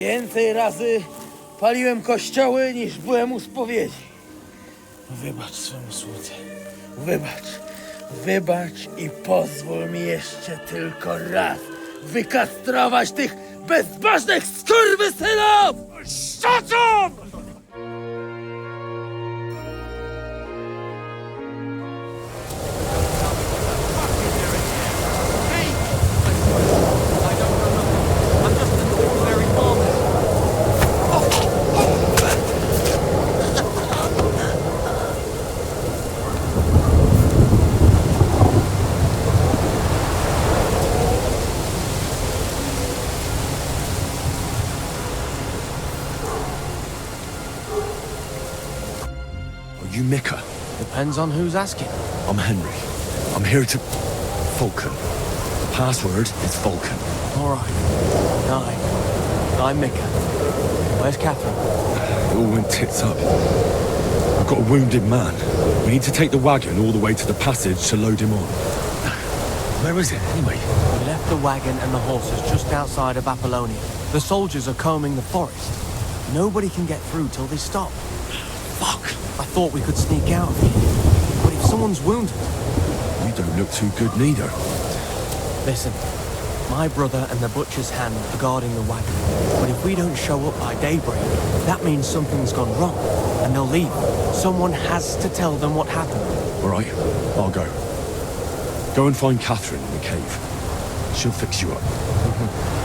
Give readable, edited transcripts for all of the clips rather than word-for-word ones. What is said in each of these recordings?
Więcej razy paliłem kościoły, niż byłem u spowiedzi. Wybacz swemu słudze. Wybacz i pozwól mi jeszcze tylko raz wykastrować tych bezbożnych skurwysynów! Szacun! Are you Mika? Depends on who's asking. I'm Henry. I'm here to... Vulcan. The password is Vulcan. All right. I'm Mika. Where's Catherine? It all went tits up. I've got a wounded man. We need to take the wagon all the way to the passage to load him on. Where is it, anyway? We left the wagon and the horses just outside of Apollonia. The soldiers are combing the forest. Nobody can get through till they stop. Fuck! I thought we could sneak out of here. But if someone's wounded... You don't look too good neither. Listen, my brother and the butcher's hand are guarding the wagon. But if we don't show up by daybreak, that means something's gone wrong. And they'll leave. Someone has to tell them what happened. All right, I'll go. Go and find Catherine in the cave. She'll fix you up.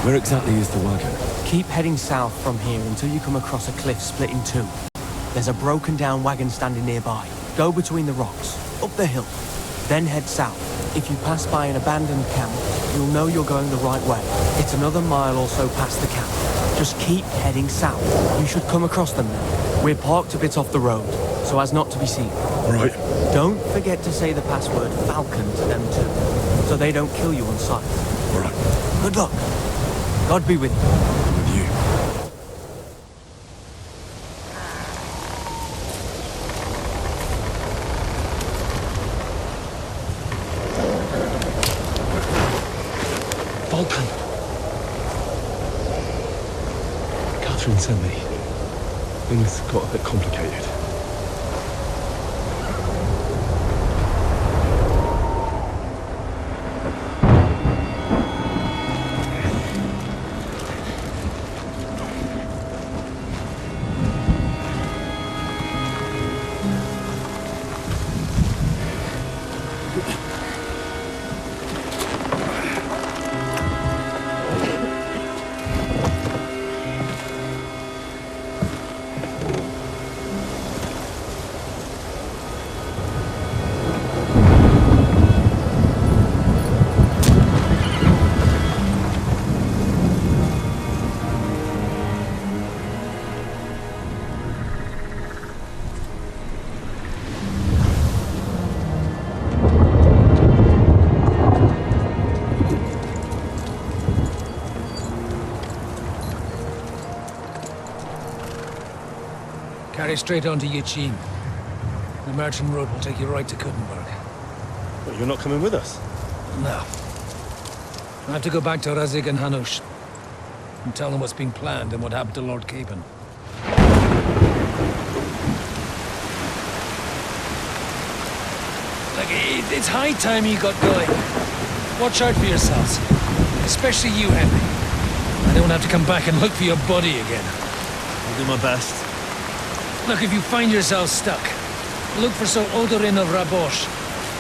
Where exactly is the wagon? Keep heading south from here until you come across a cliff split in two. There's a broken down wagon standing nearby. Go between the rocks, up the hill, then head south. If you pass by an abandoned camp, you'll know you're going the right way. It's another mile or so past the camp. Just keep heading south. You should come across them now. We're parked a bit off the road, so as not to be seen. Right. Don't forget to say the password Falcon to them too, so they don't kill you on sight. All right. Good luck. God be with you. With you. Vulcan! Catherine sent me. Things got a bit complicated. Carry straight on to Yichin. The merchant road will take you right to Kuttenberg. But you're not coming with us? No. I have to go back to Razik and Hanush and tell them what's been planned and what happened to Lord Capen. Look, it's high time you got going. Watch out for yourselves. Especially you, Henry. I don't have to come back and look for your body again. I'll do my best. Look, if you find yourself stuck, look for Sir Odorin of Rabosh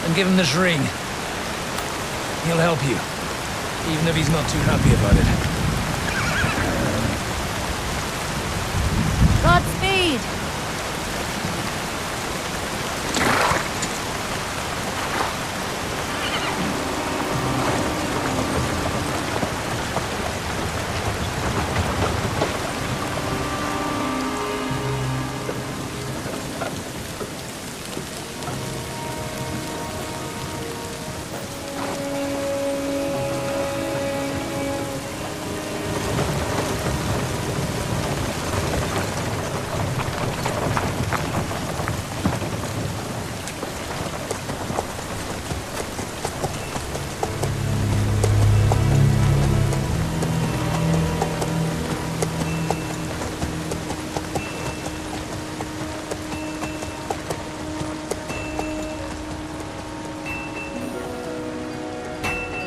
and give him this ring. He'll help you, even if he's not too happy about it. Godspeed!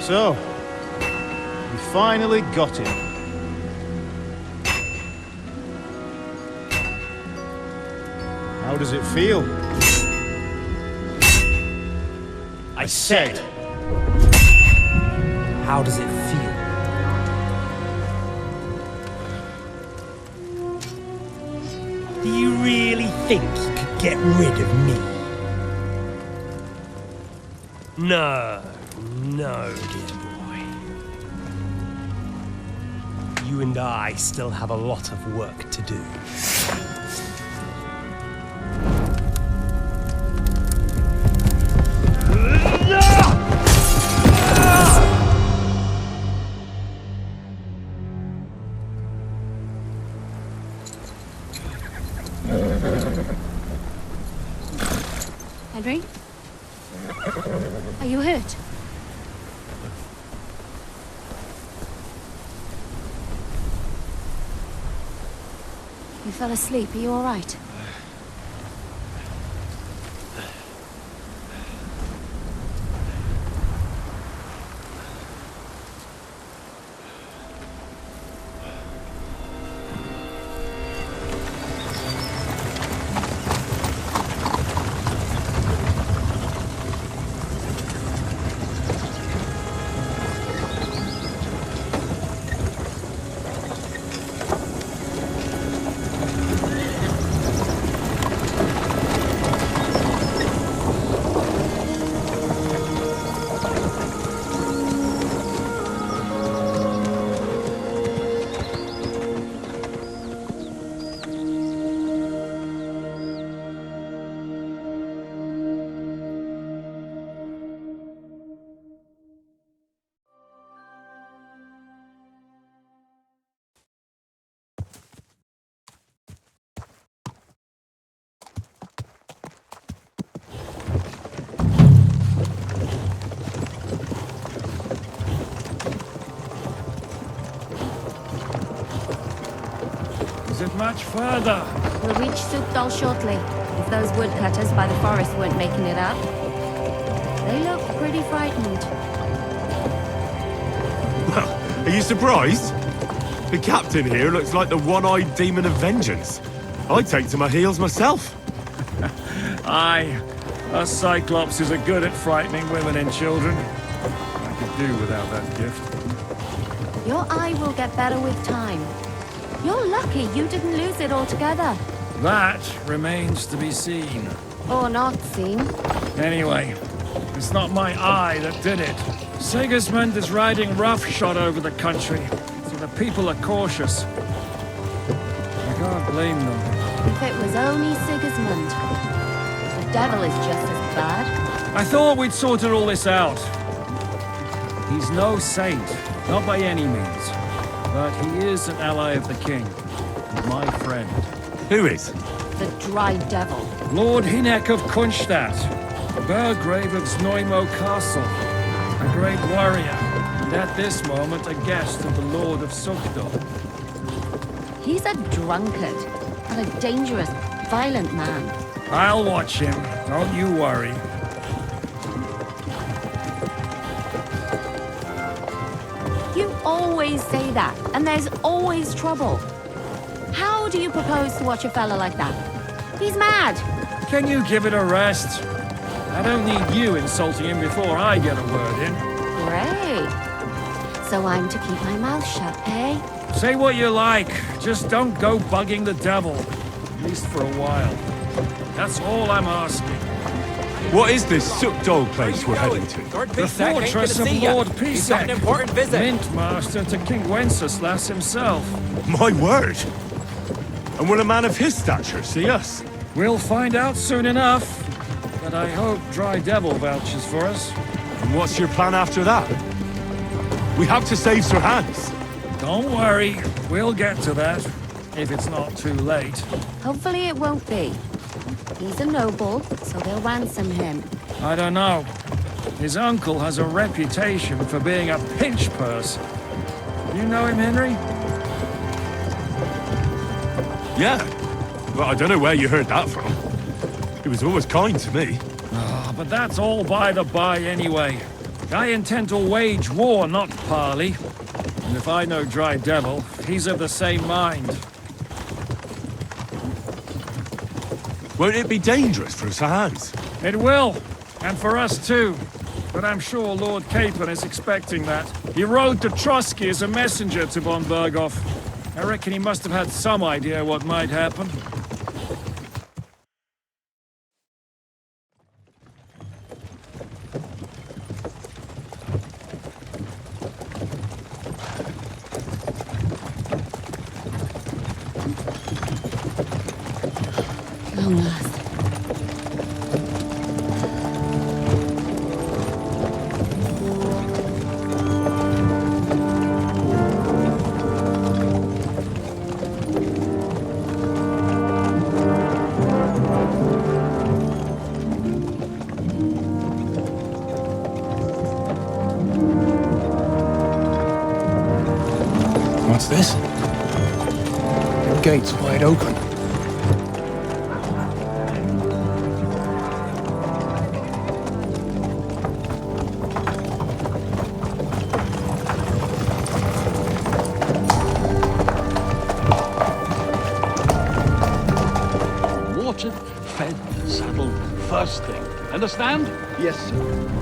So, we finally got him. How does it feel? I said, How does it feel? Do you really think you could get rid of me? No, no, dear boy. You and I still have a lot of work to do. Henry? Are you hurt? You fell asleep. Are you all right? Is it much further? We'll reach Sukdal shortly, if those woodcutters by the forest weren't making it up. They look pretty frightened. Well, are you surprised? The captain here looks like the one-eyed demon of vengeance. I'd take to my heels myself. Aye, us Cyclopses are good at frightening women and children. I could do without that gift. Your eye will get better with time. You're lucky you didn't lose it altogether. That remains to be seen. Or not seen. Anyway, it's not my eye that did it. Sigismund is riding roughshod over the country, so the people are cautious. I can't blame them. If it was only Sigismund. The devil is just as bad. I thought we'd sorted all this out. He's no saint, not by any means. But he is an ally of the king. And my friend. Who is? The dry devil. Lord Hinek of Kunstadt, Burgrave of Znojmo Castle, a great warrior, and at this moment a guest of the Lord of Sukdal. He's a drunkard, and a dangerous, violent man. I'll watch him, don't you worry. You always say that, and there's always trouble. How do you propose to watch a fella like that? He's mad. Can you give it a rest? I don't need you insulting him before I get a word in. Great. So I'm to keep my mouth shut, eh? Say what you like, just don't go bugging the devil. At least for a while. That's all I'm asking. What is this Sukdal place we're heading to? The fortress of Lord Pisek, important visit. Mint Master to King Wenceslas himself. My word! And will a man of his stature see us? We'll find out soon enough. But I hope Dry Devil vouches for us. And what's your plan after that? We have to save Sir Hans. Don't worry, we'll get to that. If it's not too late. Hopefully it won't be. He's a noble, so they'll ransom him. I don't know. His uncle has a reputation for being a pinch purse. You know him, Henry? Yeah. Well, I don't know where you heard that from. He was always kind to me. But that's all by the by anyway. I intend to wage war, not parley. And if I know Dry Devil, he's of the same mind. Won't it be dangerous for us hands? It will, and for us too. But I'm sure Lord Capon is expecting that. He rode to Trotsky as a messenger to von Berghoff. I reckon he must have had some idea what might happen. Long last. What's this? The gate's wide open. Watered, fed, saddled, first thing. Understand? Yes, sir.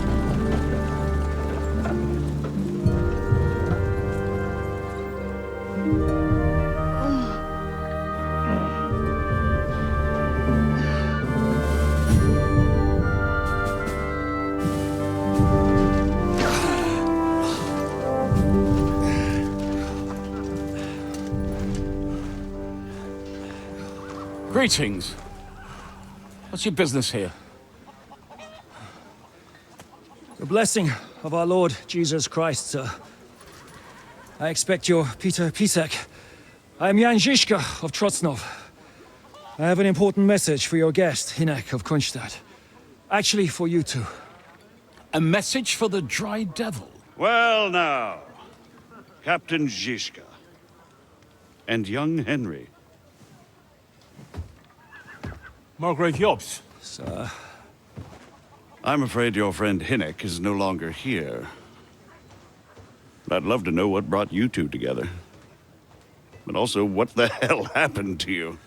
Greetings. What's your business here? The blessing of our Lord Jesus Christ, sir. I expect you're Peter Pisek. I am Jan Žižka of Trocnov. I have an important message for your guest, Hinek of Kunstadt. Actually, for you two. A message for the Dry Devil? Well now, Captain Žižka and young Henry. Margrave Jobs. Sir. I'm afraid your friend Hinek is no longer here. I'd love to know what brought you two together. But also, what the hell happened to you?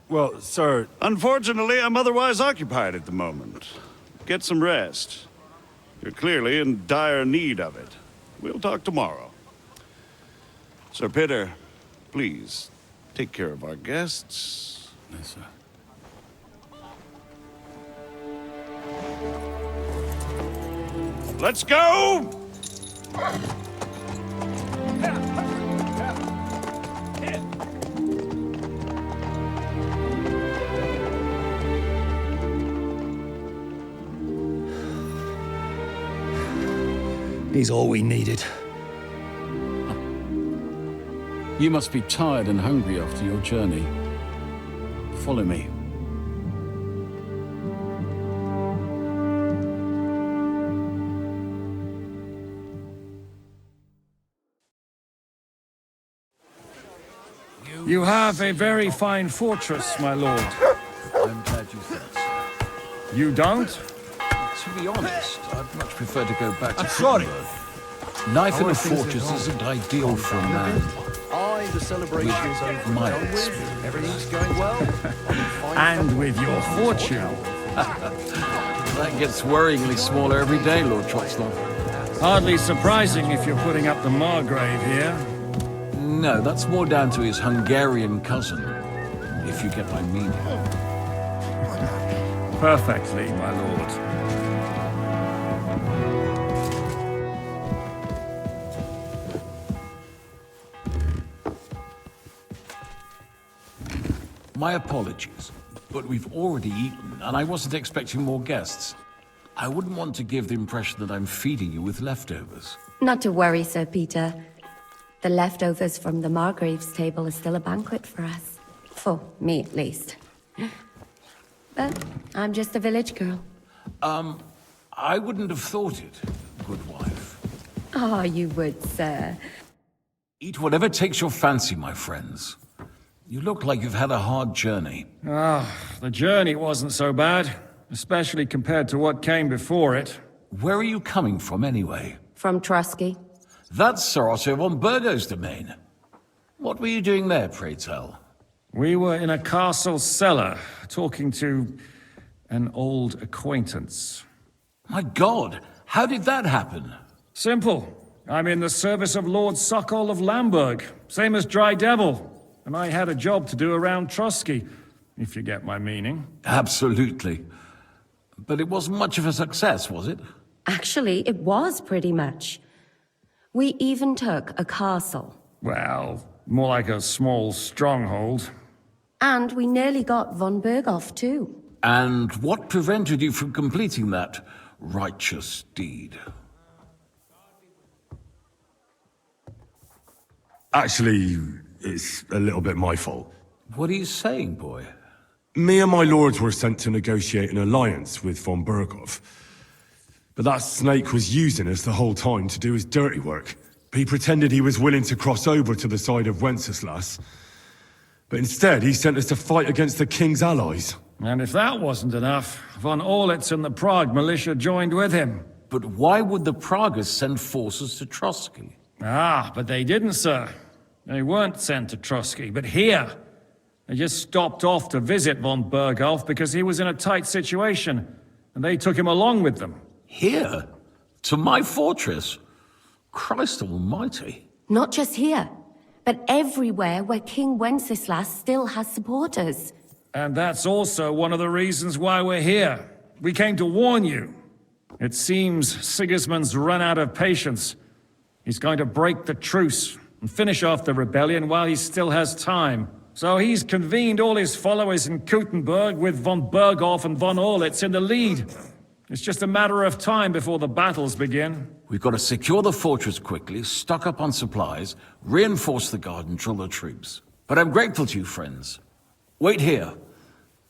Well, sir... Unfortunately, I'm otherwise occupied at the moment. Get some rest. You're clearly in dire need of it. We'll talk tomorrow. Sir Peter, please, take care of our guests. Yes, sir. Let's go! He's all we needed. You must be tired and hungry after your journey. Follow me. You have a very fine fortress, my lord. I'm glad you think so. You don't? To be honest, I'd much prefer to go back to sorry. Kippenberg. Life in a fortress isn't ideal for a man. The celebration is over. My Done with. experience. Everything's going well. And with your fortune. That gets worryingly smaller every day, Lord Trotslov. Hardly surprising if you're putting up the Margrave here. No, that's more down to his Hungarian cousin, if you get my meaning. Perfectly, my lord. My apologies, but we've already eaten, and I wasn't expecting more guests. I wouldn't want to give the impression that I'm feeding you with leftovers. Not to worry, Sir Peter. The leftovers from the Margrave's table are still a banquet for us. For me, at least. But I'm just a village girl. I wouldn't have thought it, good wife. Ah, you would, sir. Eat whatever takes your fancy, my friends. You look like you've had a hard journey. The journey wasn't so bad, especially compared to what came before it. Where are you coming from, anyway? From Trusky. That's Sir Otto von Burgo's domain. What were you doing there, pray tell? We were in a castle cellar, talking to an old acquaintance. My God, how did that happen? Simple. I'm in the service of Lord Sokol of Lamberg, same as Dry Devil. And I had a job to do around Trusky, if you get my meaning. Absolutely. But it wasn't much of a success, was it? Actually, it was pretty much. We even took a castle. Well, more like a small stronghold. And we nearly got von Berghoff, too. And what prevented you from completing that righteous deed? Actually, it's a little bit my fault. What are you saying, boy? Me and my lords were sent to negotiate an alliance with von Berghoff. But that snake was using us the whole time to do his dirty work. He pretended he was willing to cross over to the side of Wenceslas. But instead, he sent us to fight against the king's allies. And if that wasn't enough, von Orlitz and the Prague militia joined with him. But why would the Praguers send forces to Trusky? Ah, but they didn't, sir. They weren't sent to Trusky, but here. They just stopped off to visit von Berghoff because he was in a tight situation, and they took him along with them. Here? To my fortress? Christ almighty. Not just here, but everywhere where King Wenceslas still has supporters. And that's also one of the reasons why we're here. We came to warn you. It seems Sigismund's run out of patience. He's going to break the truce and finish off the rebellion while he still has time. So he's convened all his followers in Kuttenberg with von Berghoff and von Orlitz in the lead. It's just a matter of time before the battles begin. We've got to secure the fortress quickly, stock up on supplies, reinforce the guard and drill the troops. But I'm grateful to you, friends. Wait here.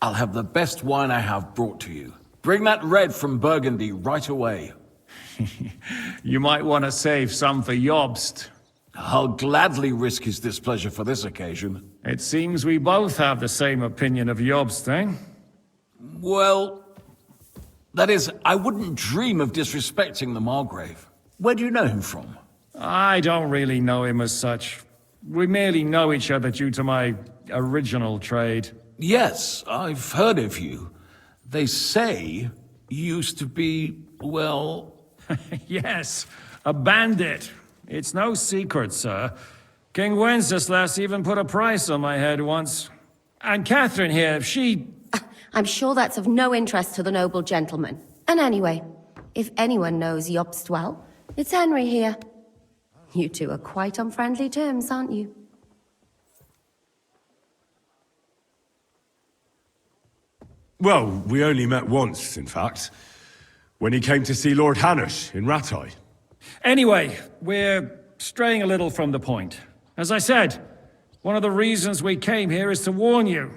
I'll have the best wine I have brought to you. Bring that red from Burgundy right away. You might want to save some for Jobst. I'll gladly risk his displeasure for this occasion. It seems we both have the same opinion of Jobst, eh? Well, that is, I wouldn't dream of disrespecting the Margrave. Where do you know him from? I don't really know him as such. We merely know each other due to my original trade. Yes, I've heard of you. They say you used to be, well... Yes, a bandit. It's no secret, sir. King Wenceslas even put a price on my head once. And Catherine here, she... I'm sure that's of no interest to the noble gentleman. And anyway, if anyone knows Jobst well, it's Henry here. You two are quite on friendly terms, aren't you? Well, we only met once, in fact. When he came to see Lord Hanush in Rattay. Anyway, we're straying a little from the point. As I said, one of the reasons we came here is to warn you.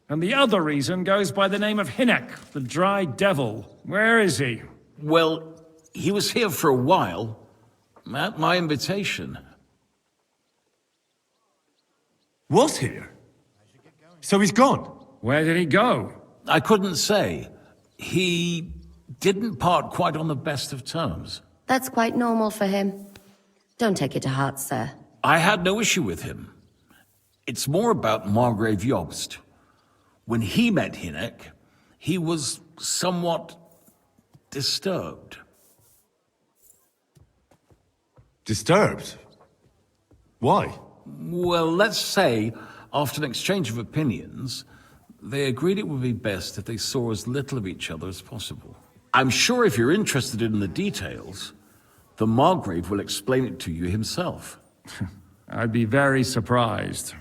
And the other reason goes by the name of Hinek, the Dry Devil. Where is he? Well, he was here for a while, at my invitation. Was here? So he's gone? Where did he go? I couldn't say. He didn't part quite on the best of terms. That's quite normal for him. Don't take it to heart, sir. I had no issue with him. It's more about Margrave Jobst. When he met Hinek, he was somewhat disturbed. Disturbed? Why? Well, let's say, after an exchange of opinions, they agreed it would be best if they saw as little of each other as possible. I'm sure if you're interested in the details, the Margrave will explain it to you himself. I'd be very surprised.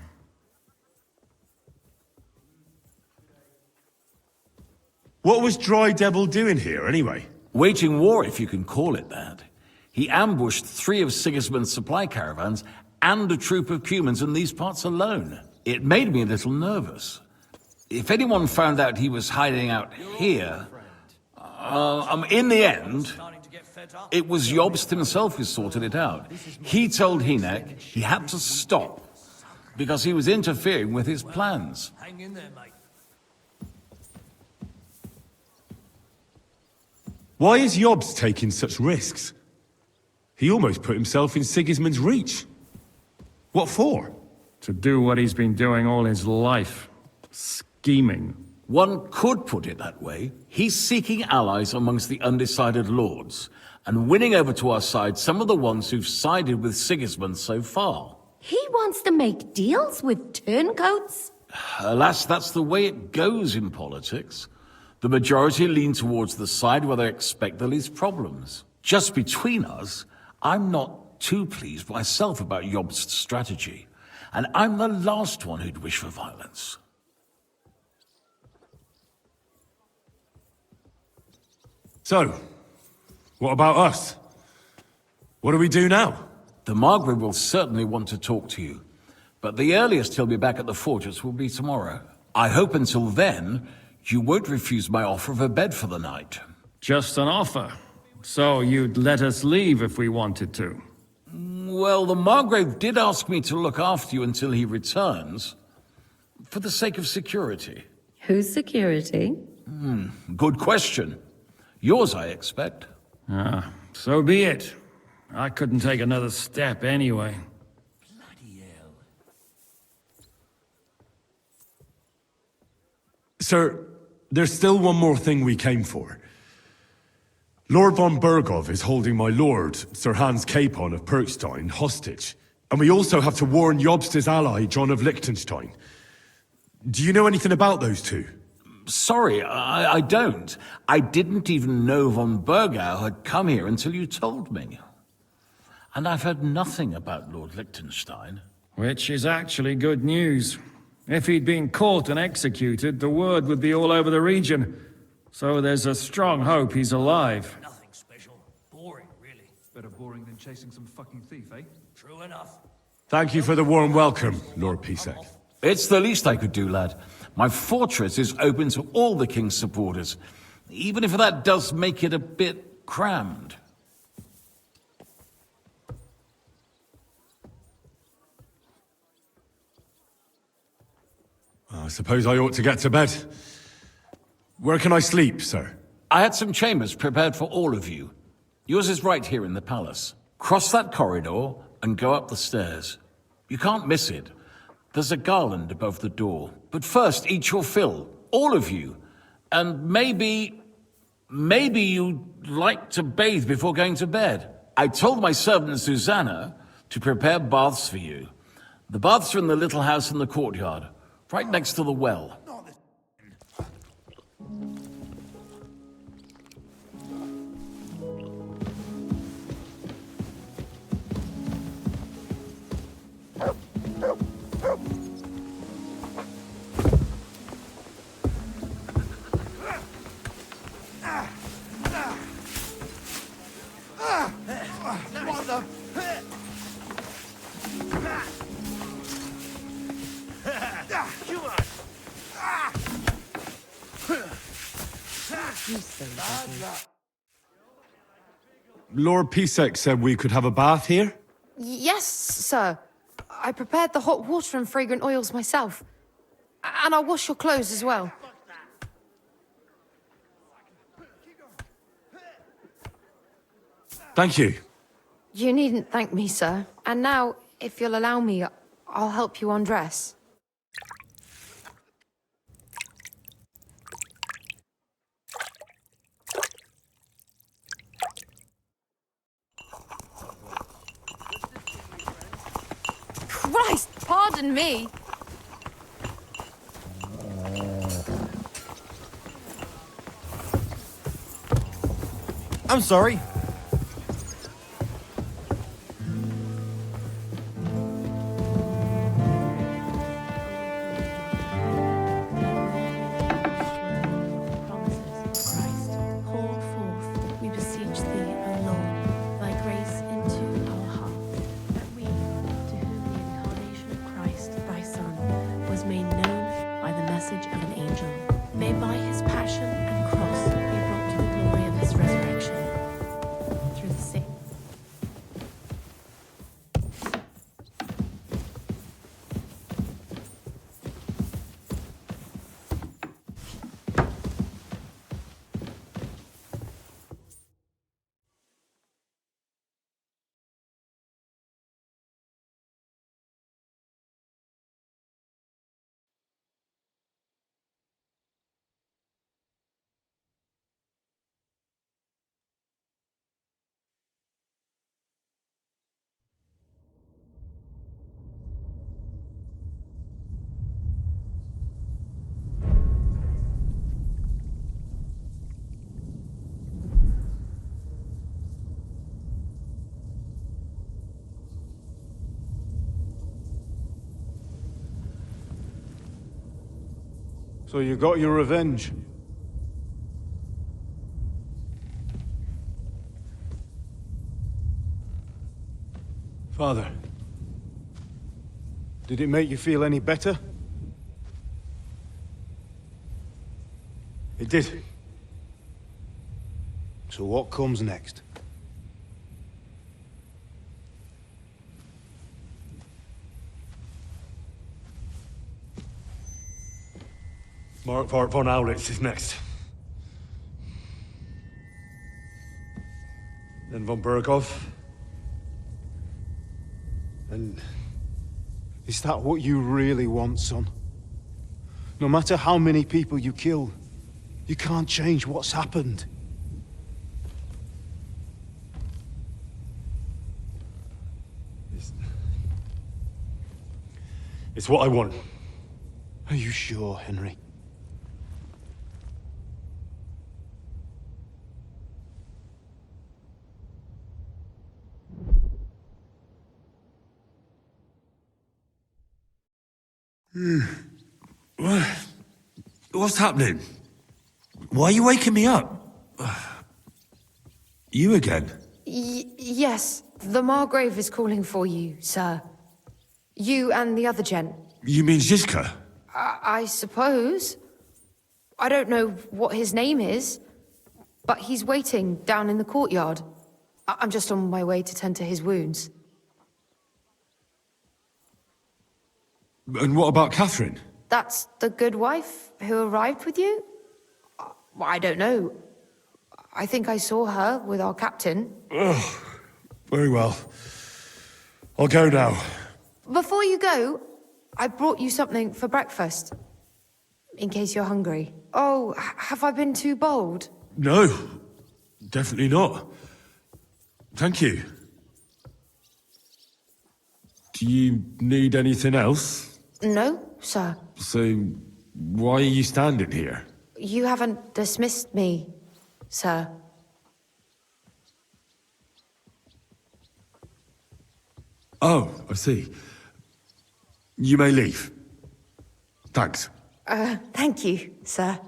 What was Dry Devil doing here, anyway? Waging war, if you can call it that. He ambushed 3 of Sigismund's supply caravans and a troop of Cumans in these parts alone. It made me a little nervous. If anyone found out he was hiding out here... in the end, it was Jobst himself who sorted it out. He told Hinek he had to stop, because he was interfering with his plans. Hang in there, mate. Why is Yobbs taking such risks? He almost put himself in Sigismund's reach. What for? To do what he's been doing all his life. Scheming. One could put it that way. He's seeking allies amongst the undecided lords, and winning over to our side some of the ones who've sided with Sigismund so far. He wants to make deals with turncoats? Alas, that's the way it goes in politics. The majority lean towards the side where they expect the least problems. Just between us, I'm not too pleased myself about Yobb's strategy, and I'm the last one who'd wish for violence. So, what about us? What do we do now? The Margrave will certainly want to talk to you, but the earliest he'll be back at the fortress will be tomorrow. I hope until then, you won't refuse my offer of a bed for the night. Just an offer. So you'd let us leave if we wanted to? Well, the Margrave did ask me to look after you until he returns, for the sake of security. Whose security? Good question. Yours, I expect. Ah, so be it. I couldn't take another step anyway. Sir, there's still one more thing we came for. Lord von Bergov is holding my lord, Sir Hans Capon of Perkstein, hostage. And we also have to warn Jobst's ally, John of Liechtenstein. Do you know anything about those two? Sorry, I don't. I didn't even know von Bergau had come here until you told me. And I've heard nothing about Lord Liechtenstein. Which is actually good news. If he'd been caught and executed, the word would be all over the region. So there's a strong hope he's alive. Nothing special. Boring, really. Better boring than chasing some fucking thief, eh? True enough. Thank you for the warm welcome, Lord Pisek. It's the least I could do, lad. My fortress is open to all the king's supporters, even if that does make it a bit crammed. I suppose I ought to get to bed. Where can I sleep, sir? I had some chambers prepared for all of you. Yours is right here in the palace. Cross that corridor and go up the stairs. You can't miss it. There's a garland above the door. But first, eat your fill. All of you. And maybe you'd like to bathe before going to bed. I told my servant Susanna to prepare baths for you. The baths are in the little house in the courtyard, right next to the well. Lord Pisek said we could have a bath here? Yes, sir. I prepared the hot water and fragrant oils myself. And I'll wash your clothes as well. Thank you. You needn't thank me, sir. And now, if you'll allow me, I'll help you undress. Christ, pardon me. I'm sorry. So you got your revenge. Father, did it make you feel any better? It did. So what comes next? Mark von Aulitz is next. Then von Berghoff. And is that what you really want, son? No matter how many people you kill, you can't change what's happened. It's what I want. Are you sure, Henry? What's happening? Why are you waking me up? You again? Yes, the Margrave is calling for you, sir. You and the other gent. You mean Zizka? I suppose. I don't know what his name is, but he's waiting down in the courtyard. I'm just on my way to tend to his wounds. And what about Catherine? That's the good wife who arrived with you? I don't know. I think I saw her with our captain. Ugh. Very well. I'll go now. Before you go, I brought you something for breakfast. In case you're hungry. Oh, have I been too bold? No, definitely not. Thank you. Do you need anything else? No, sir. So, why are you standing here? You haven't dismissed me, sir. Oh, I see. You may leave. Thanks. Thank you, sir.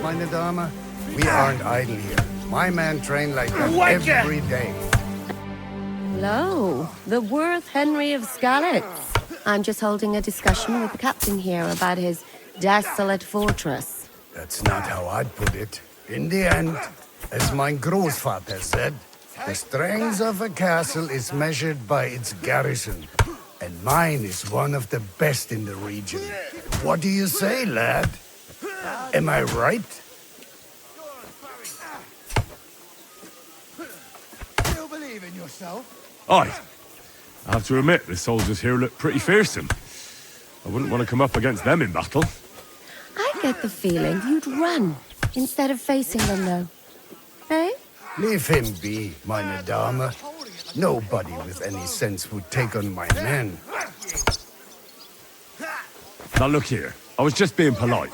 Meine Dame, we aren't idle here. My men train like that every day. Hello, the worth Henry of Skalitz. I'm just holding a discussion with the captain here about his desolate fortress. That's not how I'd put it. In the end, as my Großvater said, the strength of a castle is measured by its garrison. And mine is one of the best in the region. What do you say, lad? Am I right? Still believe in yourself? Aye. I have to admit, the soldiers here look pretty fearsome. I wouldn't want to come up against them in battle. I get the feeling you'd run instead of facing them, though. Eh? Leave him be, meine Dame. Nobody with any sense would take on my men. Now look here, I was just being polite.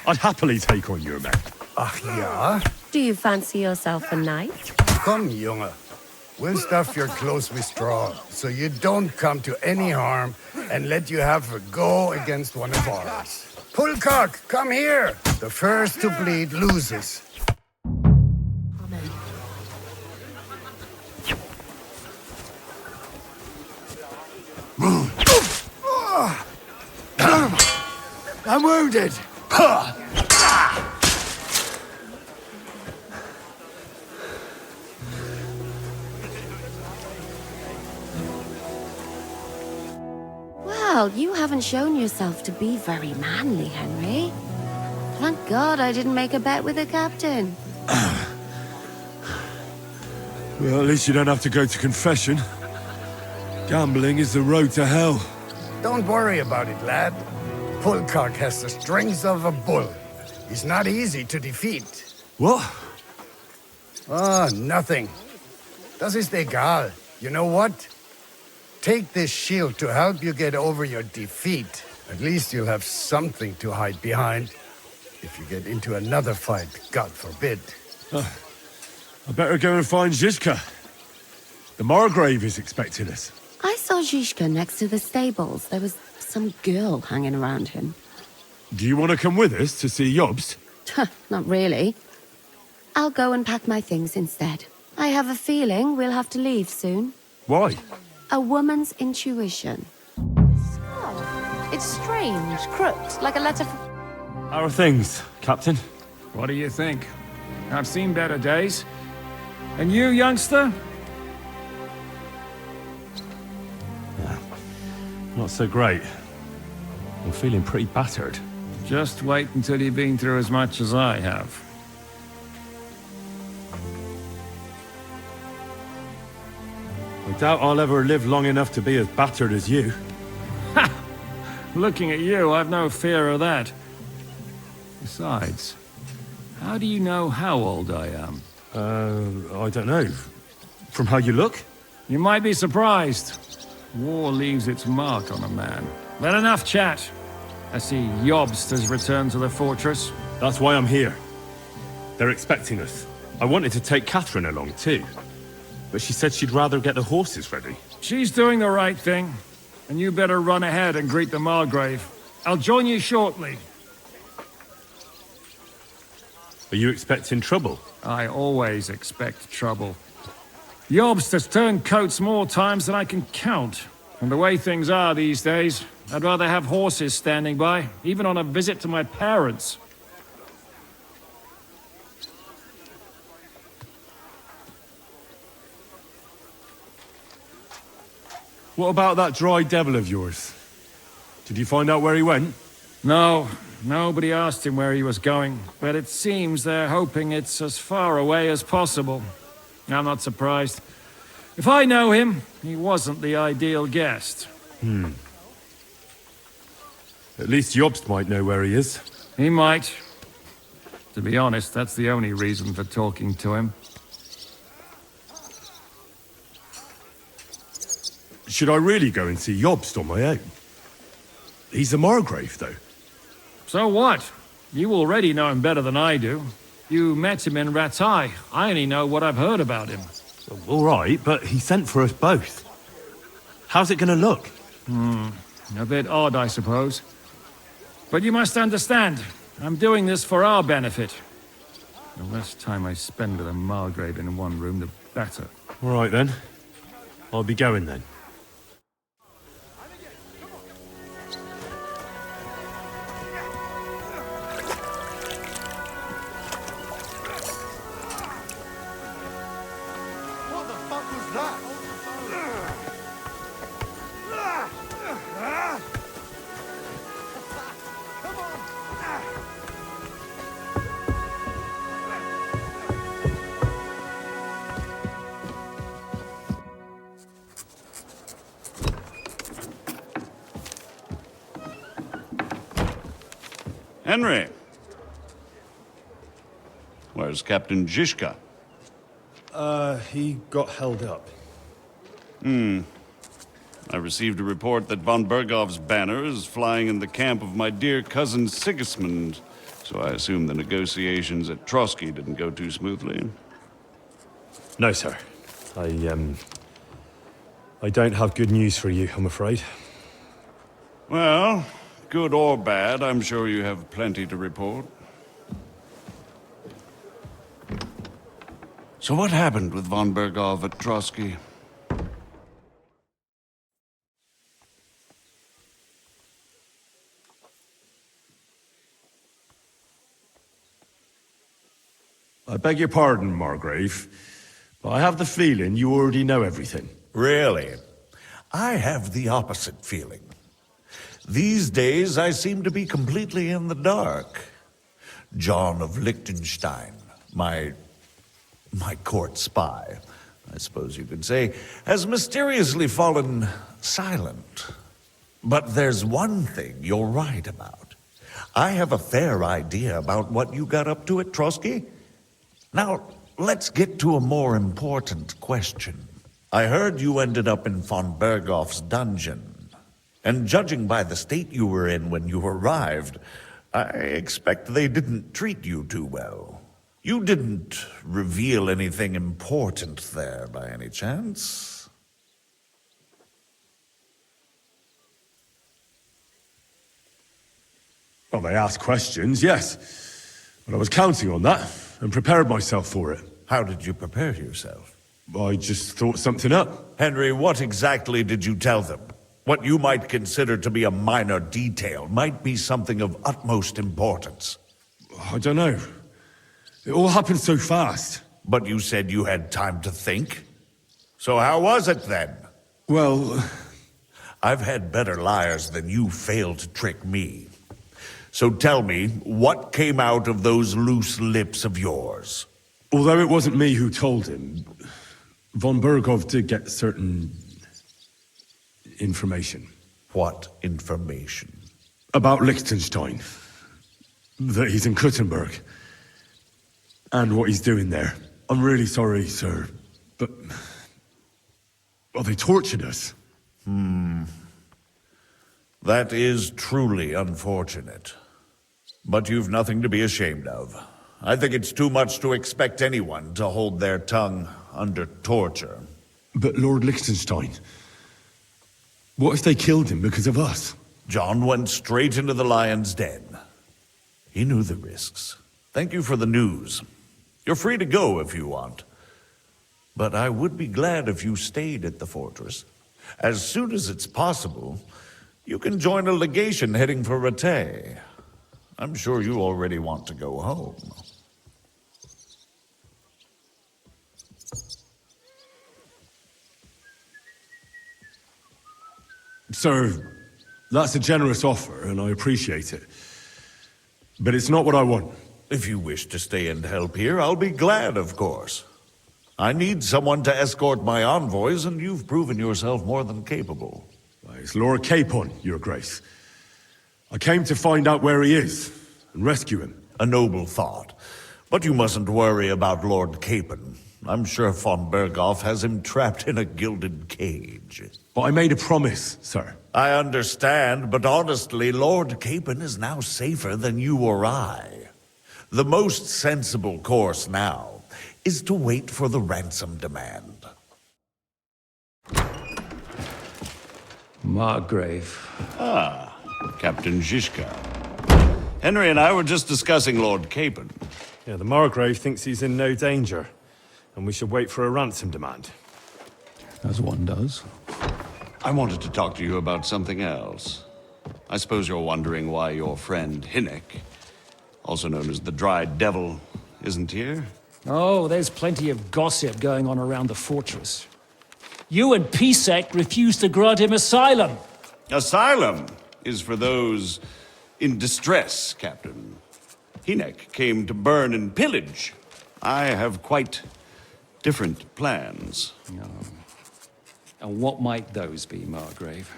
I'd happily take on your men. Ach ja? Do you fancy yourself a knight? Come, Junge. We'll stuff your clothes with straw, so you don't come to any harm, and let you have a go against one of ours. Pullcock, come here! The first to bleed loses. I'm wounded. Well, you haven't shown yourself to be very manly, Henry. Thank God I didn't make a bet with the captain. Well, at least you don't have to go to confession. Gambling is the road to hell. Don't worry about it, lad. Pulcock has the strength of a bull. He's not easy to defeat. What? Ah, nothing. Das ist egal. You know what? Take this shield to help you get over your defeat. At least you'll have something to hide behind. If you get into another fight, God forbid. I better go and find Zizka. The Margrave is expecting us. I saw Zhishka next to the stables. There was some girl hanging around him. Do you want to come with us to see Jobst? Not really. I'll go and pack my things instead. I have a feeling we'll have to leave soon. Why? A woman's intuition. Oh, it's strange, crooked, like a letter from... How are things, Captain? What do you think? I've seen better days. And you, youngster? Not so great. I'm feeling pretty battered. Just wait until you've been through as much as I have. I doubt I'll ever live long enough to be as battered as you. Ha! Looking at you, I've no fear of that. Besides, how do you know how old I am? I don't know. From how you look? You might be surprised. War leaves its mark on a man. But enough chat. I see Jobst has returned to the fortress. That's why I'm here. They're expecting us. I wanted to take Catherine along too, but she said she'd rather get the horses ready. She's doing the right thing, and you better run ahead and greet the Margrave. I'll join you shortly. Are you expecting trouble? I always expect trouble. Jobst has turned coats more times than I can count. And the way things are these days, I'd rather have horses standing by, even on a visit to my parents. What about that dry devil of yours? Did you find out where he went? No, nobody asked him where he was going, but it seems they're hoping it's as far away as possible. I'm not surprised. If I know him, he wasn't the ideal guest. At least Jobst might know where he is. He might. To be honest, that's the only reason for talking to him. Should I really go and see Jobst on my own? He's a Margrave, though. So what? You already know him better than I do. You met him in Ratai. I only know what I've heard about him. All right, but he sent for us both. How's it gonna look? A bit odd, I suppose. But you must understand, I'm doing this for our benefit. The less time I spend with a Margrave in one room, the better. All right, then. I'll be going, then. What the fuck was that? Come on! Henry. Where's Captain Zhishka? He got held up. I received a report that von Bergov's banner is flying in the camp of my dear cousin Sigismund, so I assume the negotiations at Trotsky didn't go too smoothly. No, sir. I don't have good news for you, I'm afraid. Well, good or bad, I'm sure you have plenty to report. So what happened with von Bergov at Trotsky? I beg your pardon, Margrave, but I have the feeling you already know everything. Really? I have the opposite feeling. These days, I seem to be completely in the dark. John of Liechtenstein, my court spy, I suppose you could say, has mysteriously fallen silent. But there's one thing you're right about. I have a fair idea about what you got up to at Trotsky. Now, let's get to a more important question. I heard you ended up in von Berghoff's dungeon. And judging by the state you were in when you arrived, I expect they didn't treat you too well. You didn't reveal anything important there by any chance? Well, they asked questions, yes. But I was counting on that, and prepared myself for it. How did you prepare yourself? I just thought something up. Henry, what exactly did you tell them? What you might consider to be a minor detail might be something of utmost importance. I don't know. It all happened so fast. But you said you had time to think? So how was it then? Well, I've had better liars than you fail to trick me. So tell me, what came out of those loose lips of yours? Although it wasn't me who told him, von Berghoff did get certain information. What information? About Liechtenstein. That he's in Kuttenberg. And what he's doing there. I'm really sorry, sir, but... well, they tortured us. That is truly unfortunate. But you've nothing to be ashamed of. I think it's too much to expect anyone to hold their tongue under torture. But Lord Liechtenstein... what if they killed him because of us? John went straight into the lion's den. He knew the risks. Thank you for the news. You're free to go if you want. But I would be glad if you stayed at the fortress. As soon as it's possible, you can join a legation heading for Rattay. I'm sure you already want to go home. Sir, that's a generous offer, and I appreciate it. But it's not what I want. If you wish to stay and help here, I'll be glad, of course. I need someone to escort my envoys, and you've proven yourself more than capable. It's Lord Capon, Your Grace. I came to find out where he is, and rescue him. A noble thought. But you mustn't worry about Lord Capon. I'm sure von Berghoff has him trapped in a gilded cage. But I made a promise, sir. I understand, but honestly, Lord Capon is now safer than you or I. The most sensible course now is to wait for the ransom demand. Margrave. Ah, Captain Zizka. Henry and I were just discussing Lord Capon. Yeah, the Margrave thinks he's in no danger, and we should wait for a ransom demand. As one does. I wanted to talk to you about something else. I suppose you're wondering why your friend Hinnek, also known as the Dried Devil, isn't here? Oh, there's plenty of gossip going on around the fortress. You and Pisek refused to grant him asylum. Asylum is for those in distress, Captain. Hinnek came to burn and pillage. I have quite different plans. And what might those be, Margrave?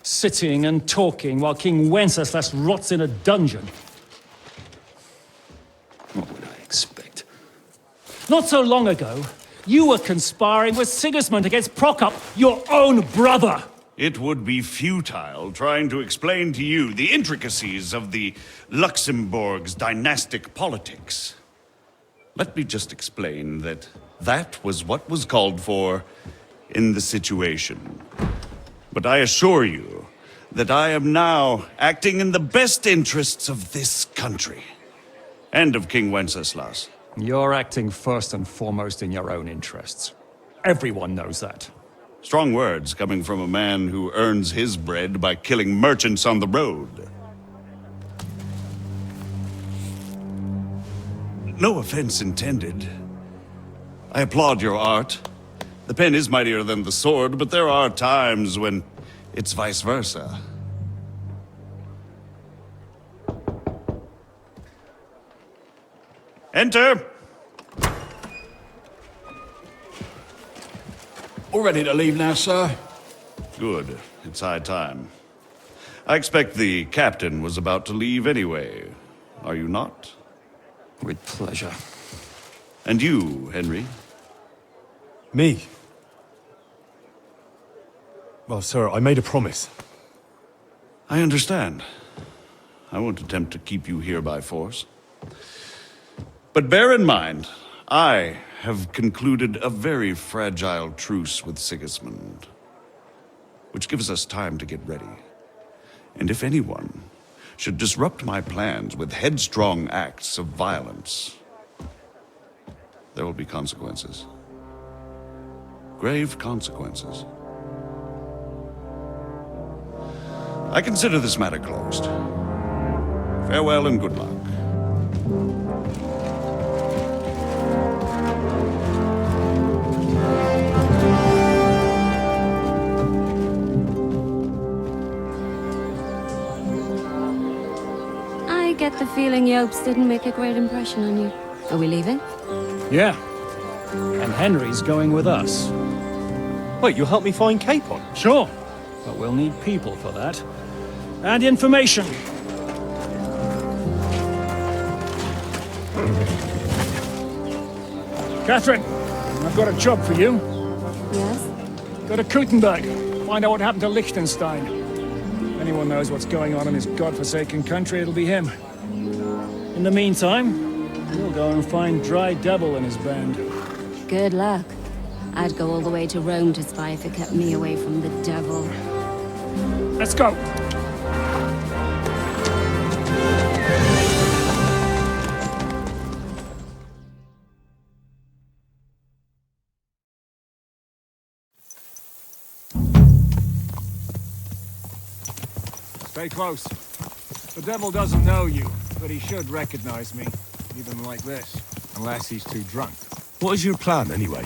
Sitting and talking while King Wenceslas rots in a dungeon. What would I expect? Not so long ago, you were conspiring with Sigismund against Prokop, your own brother! It would be futile trying to explain to you the intricacies of the Luxembourg's dynastic politics. Let me just explain that that was what was called for in the situation. But I assure you that I am now acting in the best interests of this country and of King Wenceslas. You're acting first and foremost in your own interests. Everyone knows that. Strong words coming from a man who earns his bread by killing merchants on the road. No offense intended. I applaud your art. The pen is mightier than the sword, but there are times when it's vice versa. Enter! All ready to leave now, sir? Good. It's high time. I expect the captain was about to leave anyway. Are you not? With pleasure. And you, Henry? Me? Well, sir, I made a promise. I understand. I won't attempt to keep you here by force. But bear in mind, I have concluded a very fragile truce with Sigismund, which gives us time to get ready. And if anyone should disrupt my plans with headstrong acts of violence, there will be consequences. Grave consequences. I consider this matter closed. Farewell and good luck. I get the feeling Yopes didn't make a great impression on you. Are we leaving? Yeah. And Henry's going with us. Wait, you'll help me find Capon? Sure. But we'll need people for that. And information. Catherine, I've got a job for you. Yes? Go to Kuttenberg. Find out what happened to Liechtenstein. If anyone knows what's going on in his godforsaken country, it'll be him. In the meantime, we'll go and find Dry Devil and his band. Good luck. I'd go all the way to Rome to spy if it kept me away from the devil. Let's go! Stay close. The devil doesn't know you, but he should recognize me, even like this. Unless he's too drunk. What is your plan, anyway?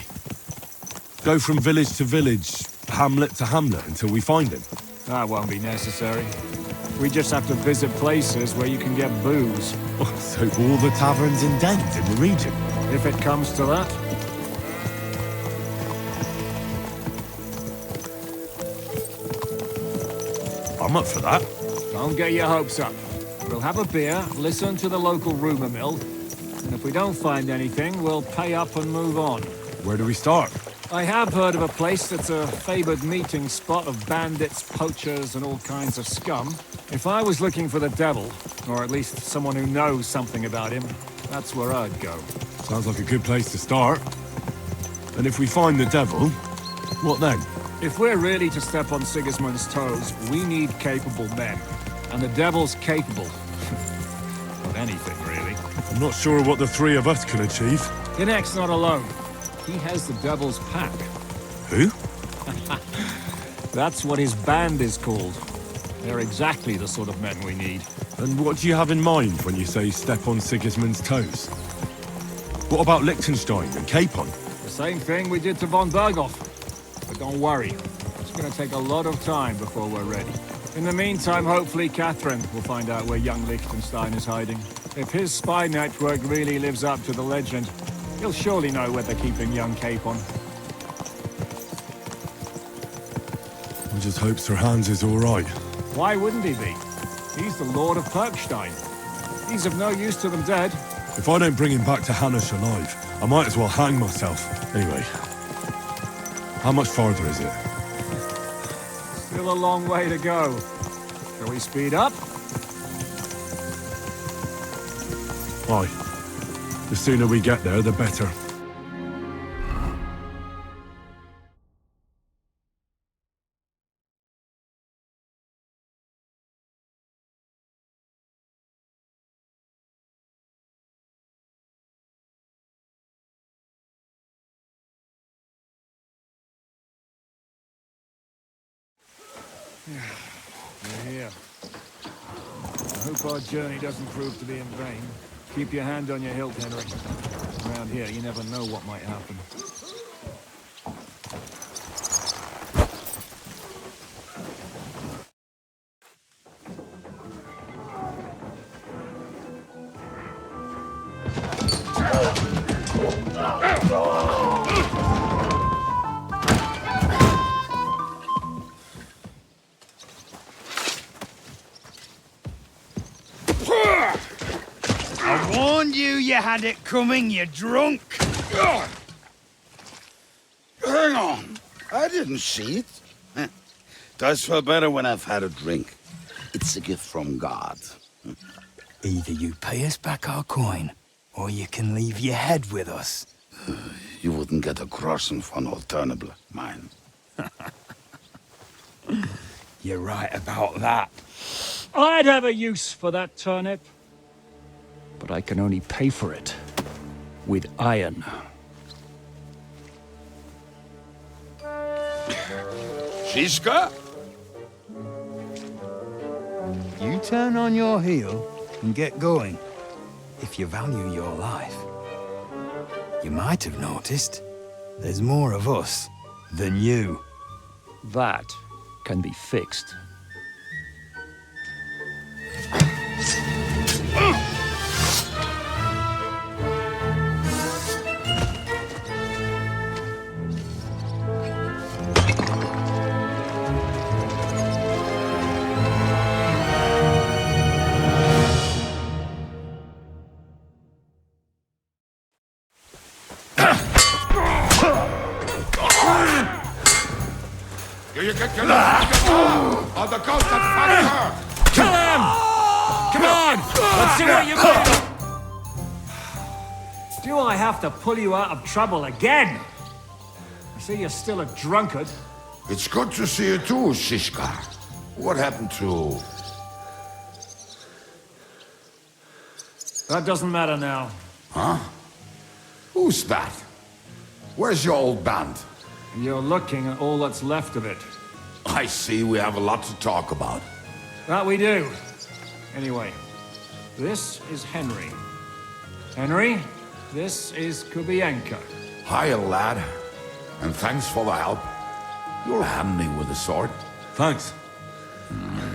Go from village to village, hamlet to hamlet, until we find him? That won't be necessary. We just have to visit places where you can get booze. Oh, so all the taverns and dens in the region? If it comes to that. I'm up for that. Don't get your hopes up. We'll have a beer, listen to the local rumor mill, and if we don't find anything, we'll pay up and move on. Where do we start? I have heard of a place that's a favored meeting spot of bandits, poachers, and all kinds of scum. If I was looking for the devil, or at least someone who knows something about him, that's where I'd go. Sounds like a good place to start. And if we find the devil, what then? If we're really to step on Sigismund's toes, we need capable men. And the devil's capable. Of anything, really. I'm not sure what the three of us can achieve. Inek's not alone. He has the devil's pack. Who? That's what his band is called. They're exactly the sort of men we need. And what do you have in mind when you say step on Sigismund's toes? What about Liechtenstein and Capon? The same thing we did to von Berghoff. But don't worry, it's gonna take a lot of time before we're ready. In the meantime, hopefully Catherine will find out where young Liechtenstein is hiding. If his spy network really lives up to the legend, he'll surely know where they're keeping young Capon. I just hope Sir Hans is all right. Why wouldn't he be? He's the Lord of Perkstein. He's of no use to them dead. If I don't bring him back to Hanush alive, I might as well hang myself. Anyway, how much farther is it? Still a long way to go. Shall we speed up? Aye. The sooner we get there, the better. We're here. I hope our journey doesn't prove to be in vain. Keep your hand on your hilt, Henry. Around here, you never know what might happen. knew you had it coming, you drunk! Hang on. I didn't see it. Does feel better when I've had a drink. It's a gift from God. Either you pay us back our coin, or you can leave your head with us. You wouldn't get a crossing for an alternative, mine. You're right about that. I'd have a use for that turnip. But I can only pay for it with iron. Shiska? You turn on your heel and get going, if you value your life. You might have noticed there's more of us than you. That can be fixed. You can kill him! On the ghost that fucked her! Kill him! Come on! Let's see what you can do! Do I have to pull you out of trouble again? I see you're still a drunkard. It's good to see you too, Shishka. What happened to... That doesn't matter now. Huh? Who's that? Where's your old band? You're looking at all that's left of it. I see we have a lot to talk about. That we do. Anyway, this is Henry. Henry, this is Kubienka. Hiya, lad. And thanks for the help. You're handy with the sword. Thanks.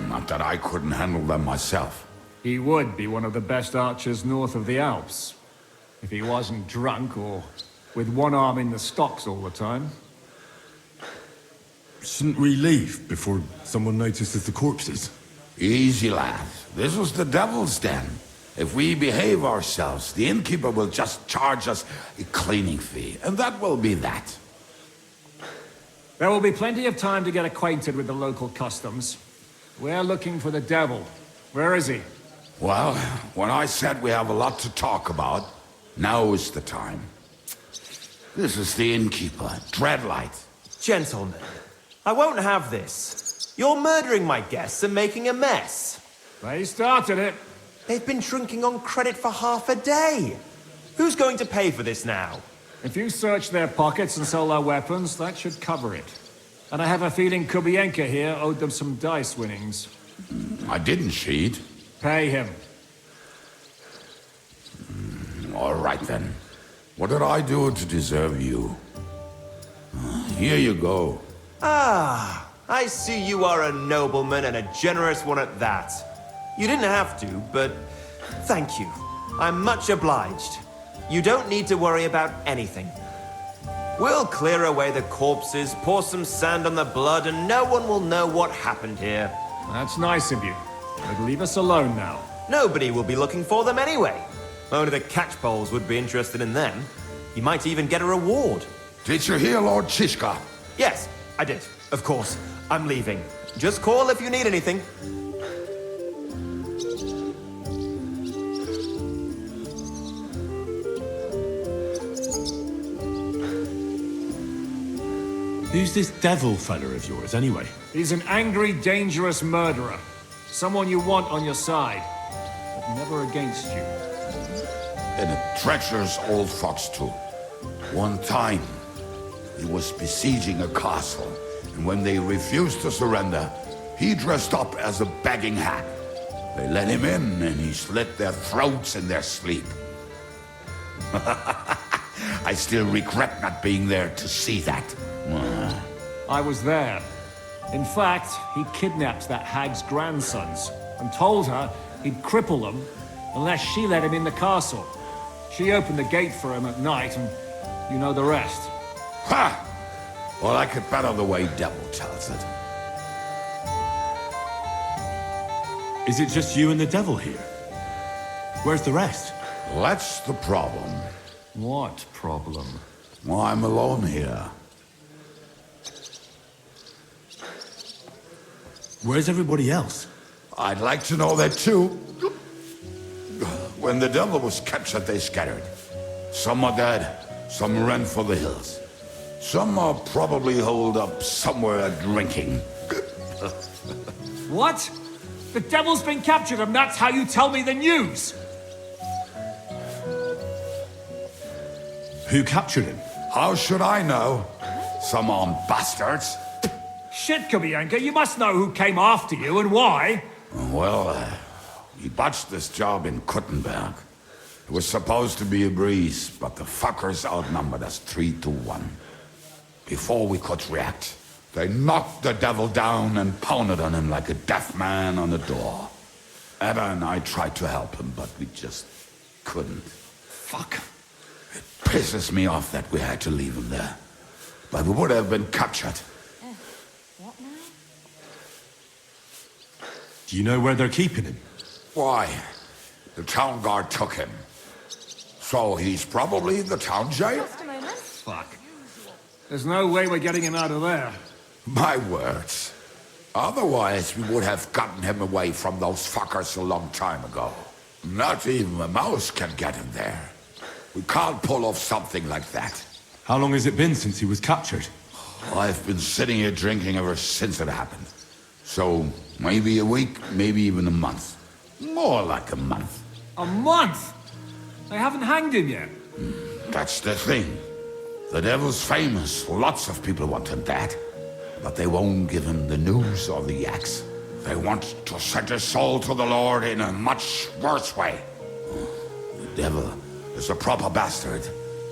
Not that I couldn't handle them myself. He would be one of the best archers north of the Alps. If he wasn't drunk or with one arm in the stocks all the time. Shouldn't we leave before someone notices the corpses? Easy, lad. This was the devil's den. If we behave ourselves, the innkeeper will just charge us a cleaning fee, and that will be that. There will be plenty of time to get acquainted with the local customs. We're looking for the devil. Where is he? Well, when I said we have a lot to talk about, now is the time. This is the innkeeper, Dreadlight. Gentlemen, I won't have this. You're murdering my guests and making a mess. They started it. They've been drinking on credit for half a day. Who's going to pay for this now? If you search their pockets and sell their weapons, that should cover it. And I have a feeling Kubienka here owed them some dice winnings. I didn't cheat. Pay him. All right, then. What did I do to deserve you? Here you go. Ah, I see you are a nobleman and a generous one at that. You didn't have to, but thank you. I'm much obliged. You don't need to worry about anything. We'll clear away the corpses, pour some sand on the blood, and no one will know what happened here. That's nice of you. But leave us alone now. Nobody will be looking for them anyway. Only the catchpoles would be interested in them. You might even get a reward. Did you hear Lord Chishka? Yes, I did. Of course. I'm leaving. Just call if you need anything. Who's this devil fella of yours, anyway? He's an angry, dangerous murderer. Someone you want on your side, but never against you. And a treacherous old fox, too. One time, he was besieging a castle, and when they refused to surrender, he dressed up as a begging hag. They let him in, and he slit their throats in their sleep. I still regret not being there to see that. I was there. In fact, he kidnapped that hag's grandsons and told her he'd cripple them unless she let him in the castle. She opened the gate for him at night, and you know the rest. Ha! Well, I could bet on the way Devil tells it. Is it just you and the devil here? Where's the rest? That's the problem. What problem? Well, I'm alone here. Where's everybody else? I'd like to know that too. When the devil was captured, they scattered. Some are dead, some ran for the hills. Some are probably holed up somewhere drinking. What? The devil's been captured and that's how you tell me the news? Who captured him? How should I know? Some armed bastards. Shit, Kubianka, you must know who came after you and why. Well, we botched this job in Kuttenberg. It was supposed to be a breeze, but the fuckers outnumbered us 3-1. Before we could react, they knocked the devil down and pounded on him like a deaf man on a door. Ebba and I tried to help him, but we just couldn't. Fuck. It pisses me off that we had to leave him there. But we would have been captured. What now? Do you know where they're keeping him? Why? The town guard took him. So he's probably in the town jail? Just a moment. Fuck. There's no way we're getting him out of there. My words. Otherwise, we would have gotten him away from those fuckers a long time ago. Not even a mouse can get him there. We can't pull off something like that. How long has it been since he was captured? I've been sitting here drinking ever since it happened. So, maybe a week, maybe even a month. More like a month. A month? They haven't hanged him yet. That's the thing. The devil's famous. Lots of people want him dead. But they won't give him the news or the axe. They want to send his soul to the Lord in a much worse way. The devil is a proper bastard.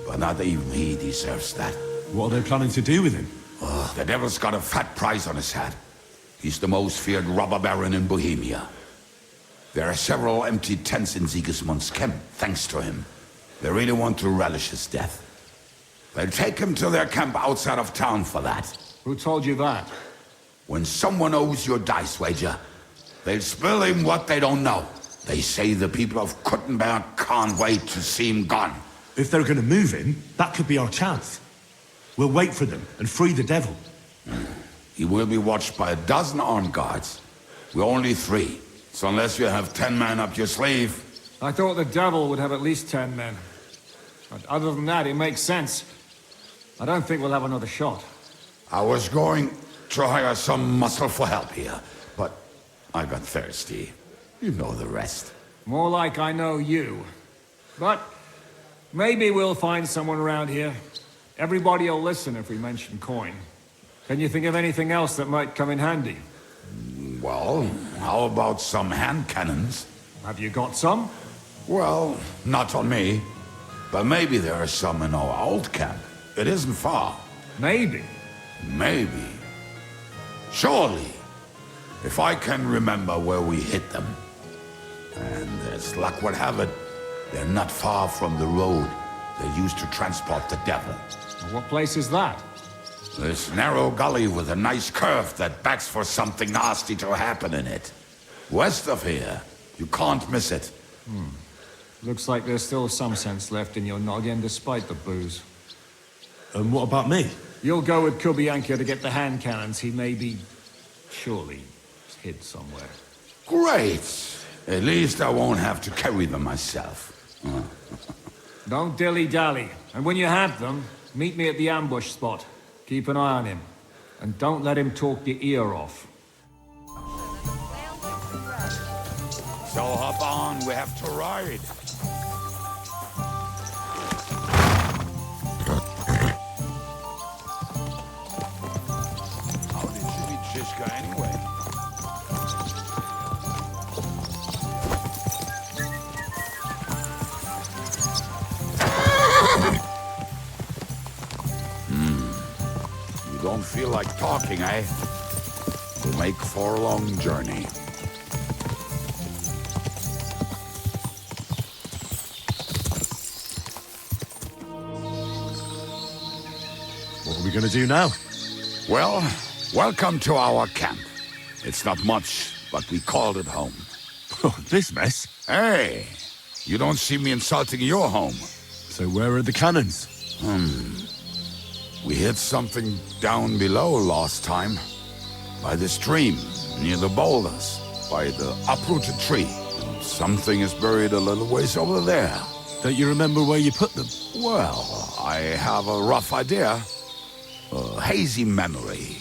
But not even he deserves that. What are they planning to do with him? The devil's got a fat price on his head. He's the most feared robber baron in Bohemia. There are several empty tents in Sigismund's camp, thanks to him. They really want to relish his death. They'll take him to their camp outside of town for that. Who told you that? When someone owes you a dice wager, they'll spill him what they don't know. They say the people of Kuttenberg can't wait to see him gone. If they're going to move him, that could be our chance. We'll wait for them and free the devil. He will be watched by 12 armed guards. We're only 3. So unless you have 10 men up your sleeve... I thought the devil would have at least 10 men. But other than that, it makes sense. I don't think we'll have another shot. I was going to hire some muscle for help here, but I got thirsty. You know the rest. More like I know you. But maybe we'll find someone around here. Everybody will listen if we mention coin. Can you think of anything else that might come in handy? Well, how about some hand cannons? Have you got some? Well, not on me. But maybe there are some in our old camp. It isn't far. Maybe. Maybe. Surely. If I can remember where we hid them. And as luck would have it, they're not far from the road they used to transport the devil. What place is that? This narrow gully with a nice curve that begs for something nasty to happen in it. West of here. You can't miss it. Looks like there's still some sense left in your noggin despite the booze. And what about me? You'll go with Kubianka to get the hand cannons. He may be... surely hid somewhere. Great! At least I won't have to carry them myself. Don't dilly-dally. And when you have them, meet me at the ambush spot. Keep an eye on him. And don't let him talk your ear off. So hop on, we have to ride. How did you meet Shishka anyway? You don't feel like talking, eh? We'll make for a long journey. What are we going to do now? Well, welcome to our camp. It's not much, but we called it home. This mess? Hey, You don't see me insulting your home. So where are the cannons? We hit something down below last time. By the stream, near the boulders. By the uprooted tree. Something is buried a little ways over there. Don't you remember where you put them? Well, I have a rough idea. A hazy memory.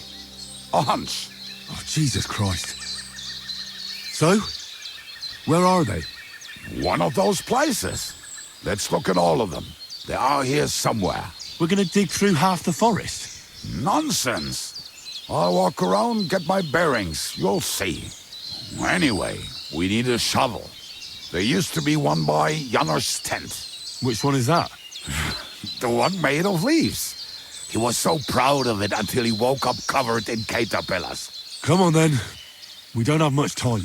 A hunch. Oh, Jesus Christ. So? Where are they? One of those places. Let's look at all of them. They are here somewhere. We're gonna dig through half the forest. Nonsense. I'll walk around, get my bearings. You'll see. Anyway, we need a shovel. There used to be one by Janner's tent. Which one is that? The one made of leaves. He was so proud of it until he woke up covered in caterpillars. Come on then. We don't have much time.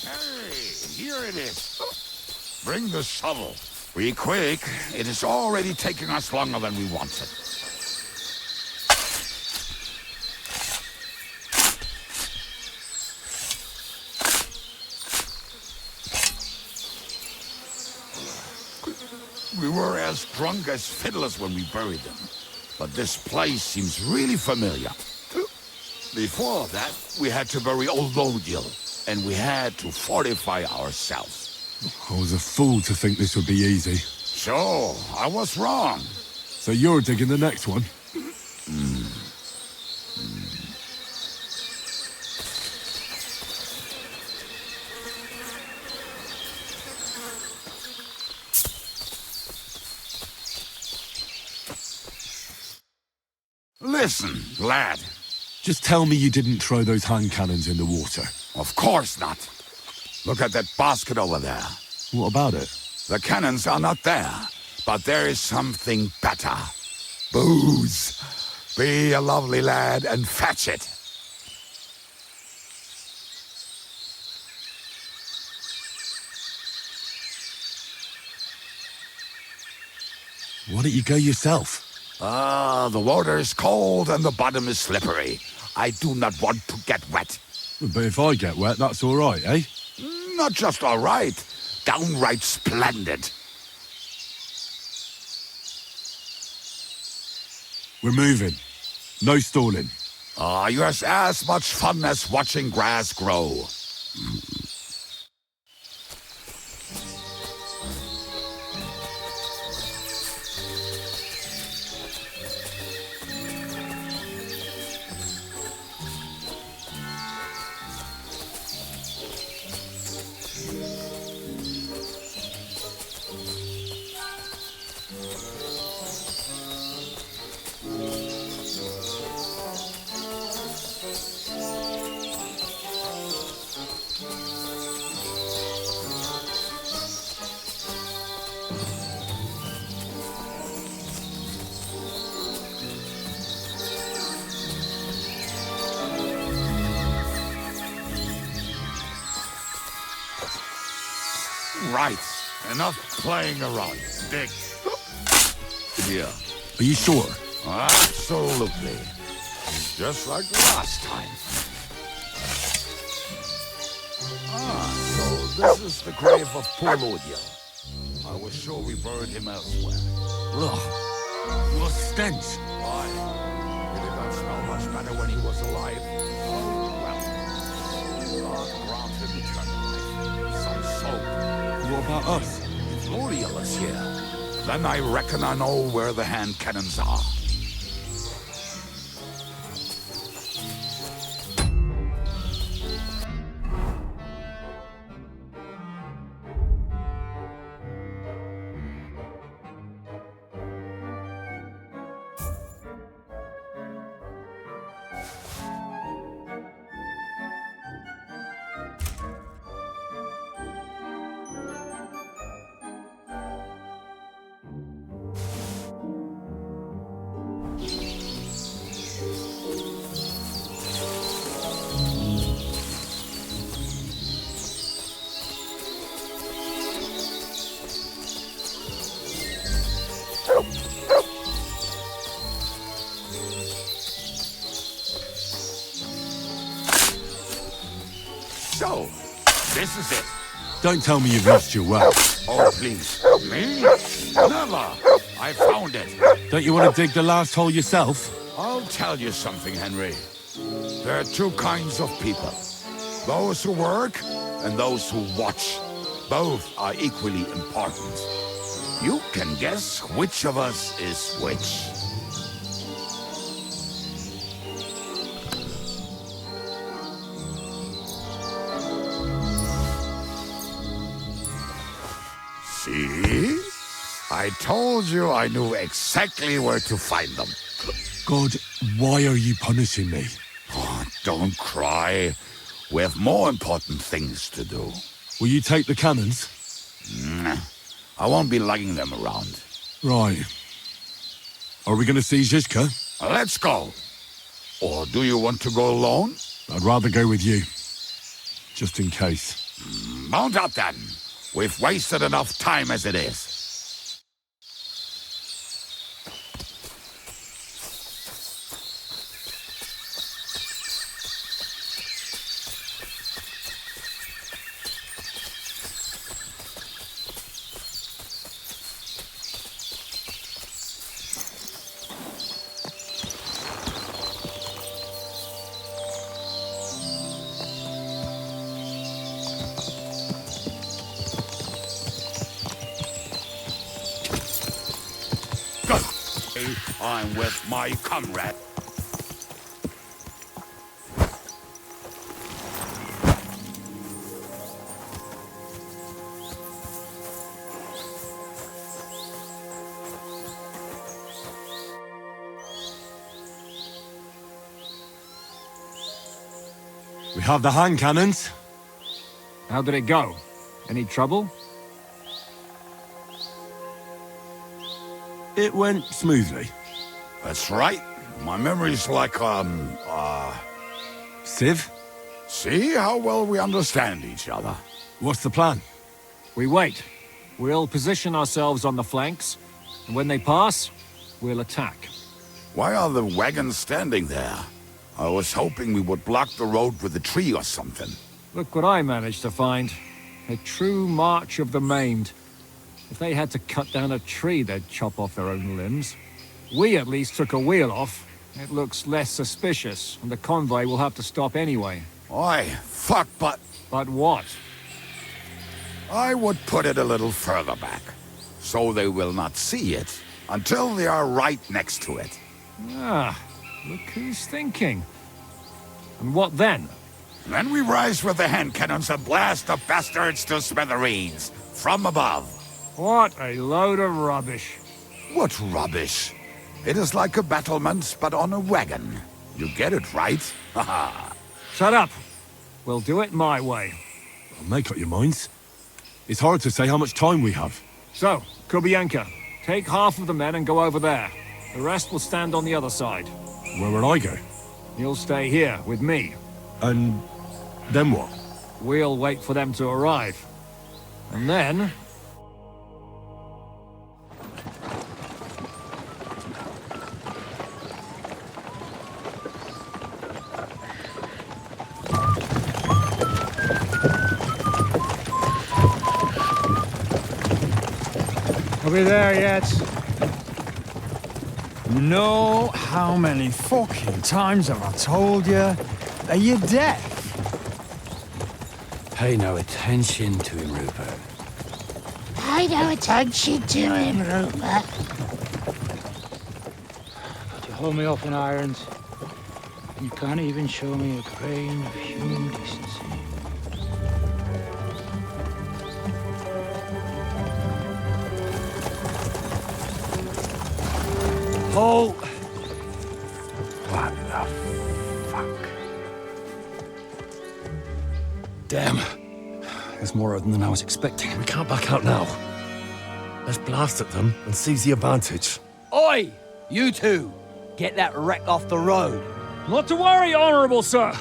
Hey, here it is. Bring the shovel. Be quick. It is already taking us longer than we wanted. We were as drunk as fiddlers when we buried them. But this place seems really familiar. Before that, we had to bury old Lodiel, and we had to fortify ourselves. I was a fool to think this would be easy. So, I was wrong. So you're digging the next one? Listen, lad. Just tell me you didn't throw those hand cannons in the water. Of course not. Look at that basket over there. What about it? The cannons are not there, but there is something better. Booze. Be a lovely lad and fetch it. Why don't you go yourself? The water is cold and the bottom is slippery. I do not want to get wet. But if I get wet, that's all right, eh? Not just all right, downright splendid. We're moving. No stalling. You're as much fun as watching grass grow. Right. Enough playing around. Dig. Here. Are you sure? Absolutely. Just like last time. So this is the grave of poor Lodiel. I was sure we buried him elsewhere. Ugh. What stench. Why? Did it not smell much better when he was alive? Oh, well. God grant him eternal life. Some soul. What about us? If Lodiel is here, then I reckon I know where the hand cannons are. So, this is it. Don't tell me you've lost your way. Oh, please. Me? Never. I found it. Don't you want to dig the last hole yourself? I'll tell you something, Henry. There are two kinds of people. Those who work and those who watch. Both are equally important. You can guess which of us is which. See? I told you I knew exactly where to find them. God, why are you punishing me? Oh, don't cry. We have more important things to do. Will you take the cannons? I won't be lugging them around. Right. Are we going to see Zizka? Let's go. Or do you want to go alone? I'd rather go with you. Just in case. Mount up then. We've wasted enough time as it is. I'm with my comrade. We have the hand cannons. How did it go? Any trouble? It went smoothly. That's right. My memory's like, Civ? See how well we understand each other. What's the plan? We wait. We'll position ourselves on the flanks, and when they pass, we'll attack. Why are the wagons standing there? I was hoping we would block the road with a tree or something. Look what I managed to find. A true march of the maimed. If they had to cut down a tree, they'd chop off their own limbs. We at least took a wheel off. It looks less suspicious, and the convoy will have to stop anyway. Oi, fuck, but... But what? I would put it a little further back, so they will not see it until they are right next to it. Ah, look who's thinking. And what then? Then we rise with the hand cannons and blast the bastards to smithereens, from above. What a load of rubbish. What rubbish? It is like a battlement, but on a wagon. You get it, right? Haha. Shut up. We'll do it my way. Well, make up your minds. It's hard to say how much time we have. So, Kubienka, take half of the men and go over there. The rest will stand on the other side. Where will I go? You'll stay here with me. And then what? We'll wait for them to arrive. And then... Are we there yet? No, how many fucking times have I told you? Are you deaf? Pay no attention to him, Rupert. Pay no attention to him, Rupert. Could you hold me off in irons? You can't even show me a grain of human decency. Halt! What the fuck? Damn. There's more of them than I was expecting. We can't back out now. Let's blast at them and seize the advantage. Oi! You two! Get that wreck off the road. Not to worry, Honorable Sir.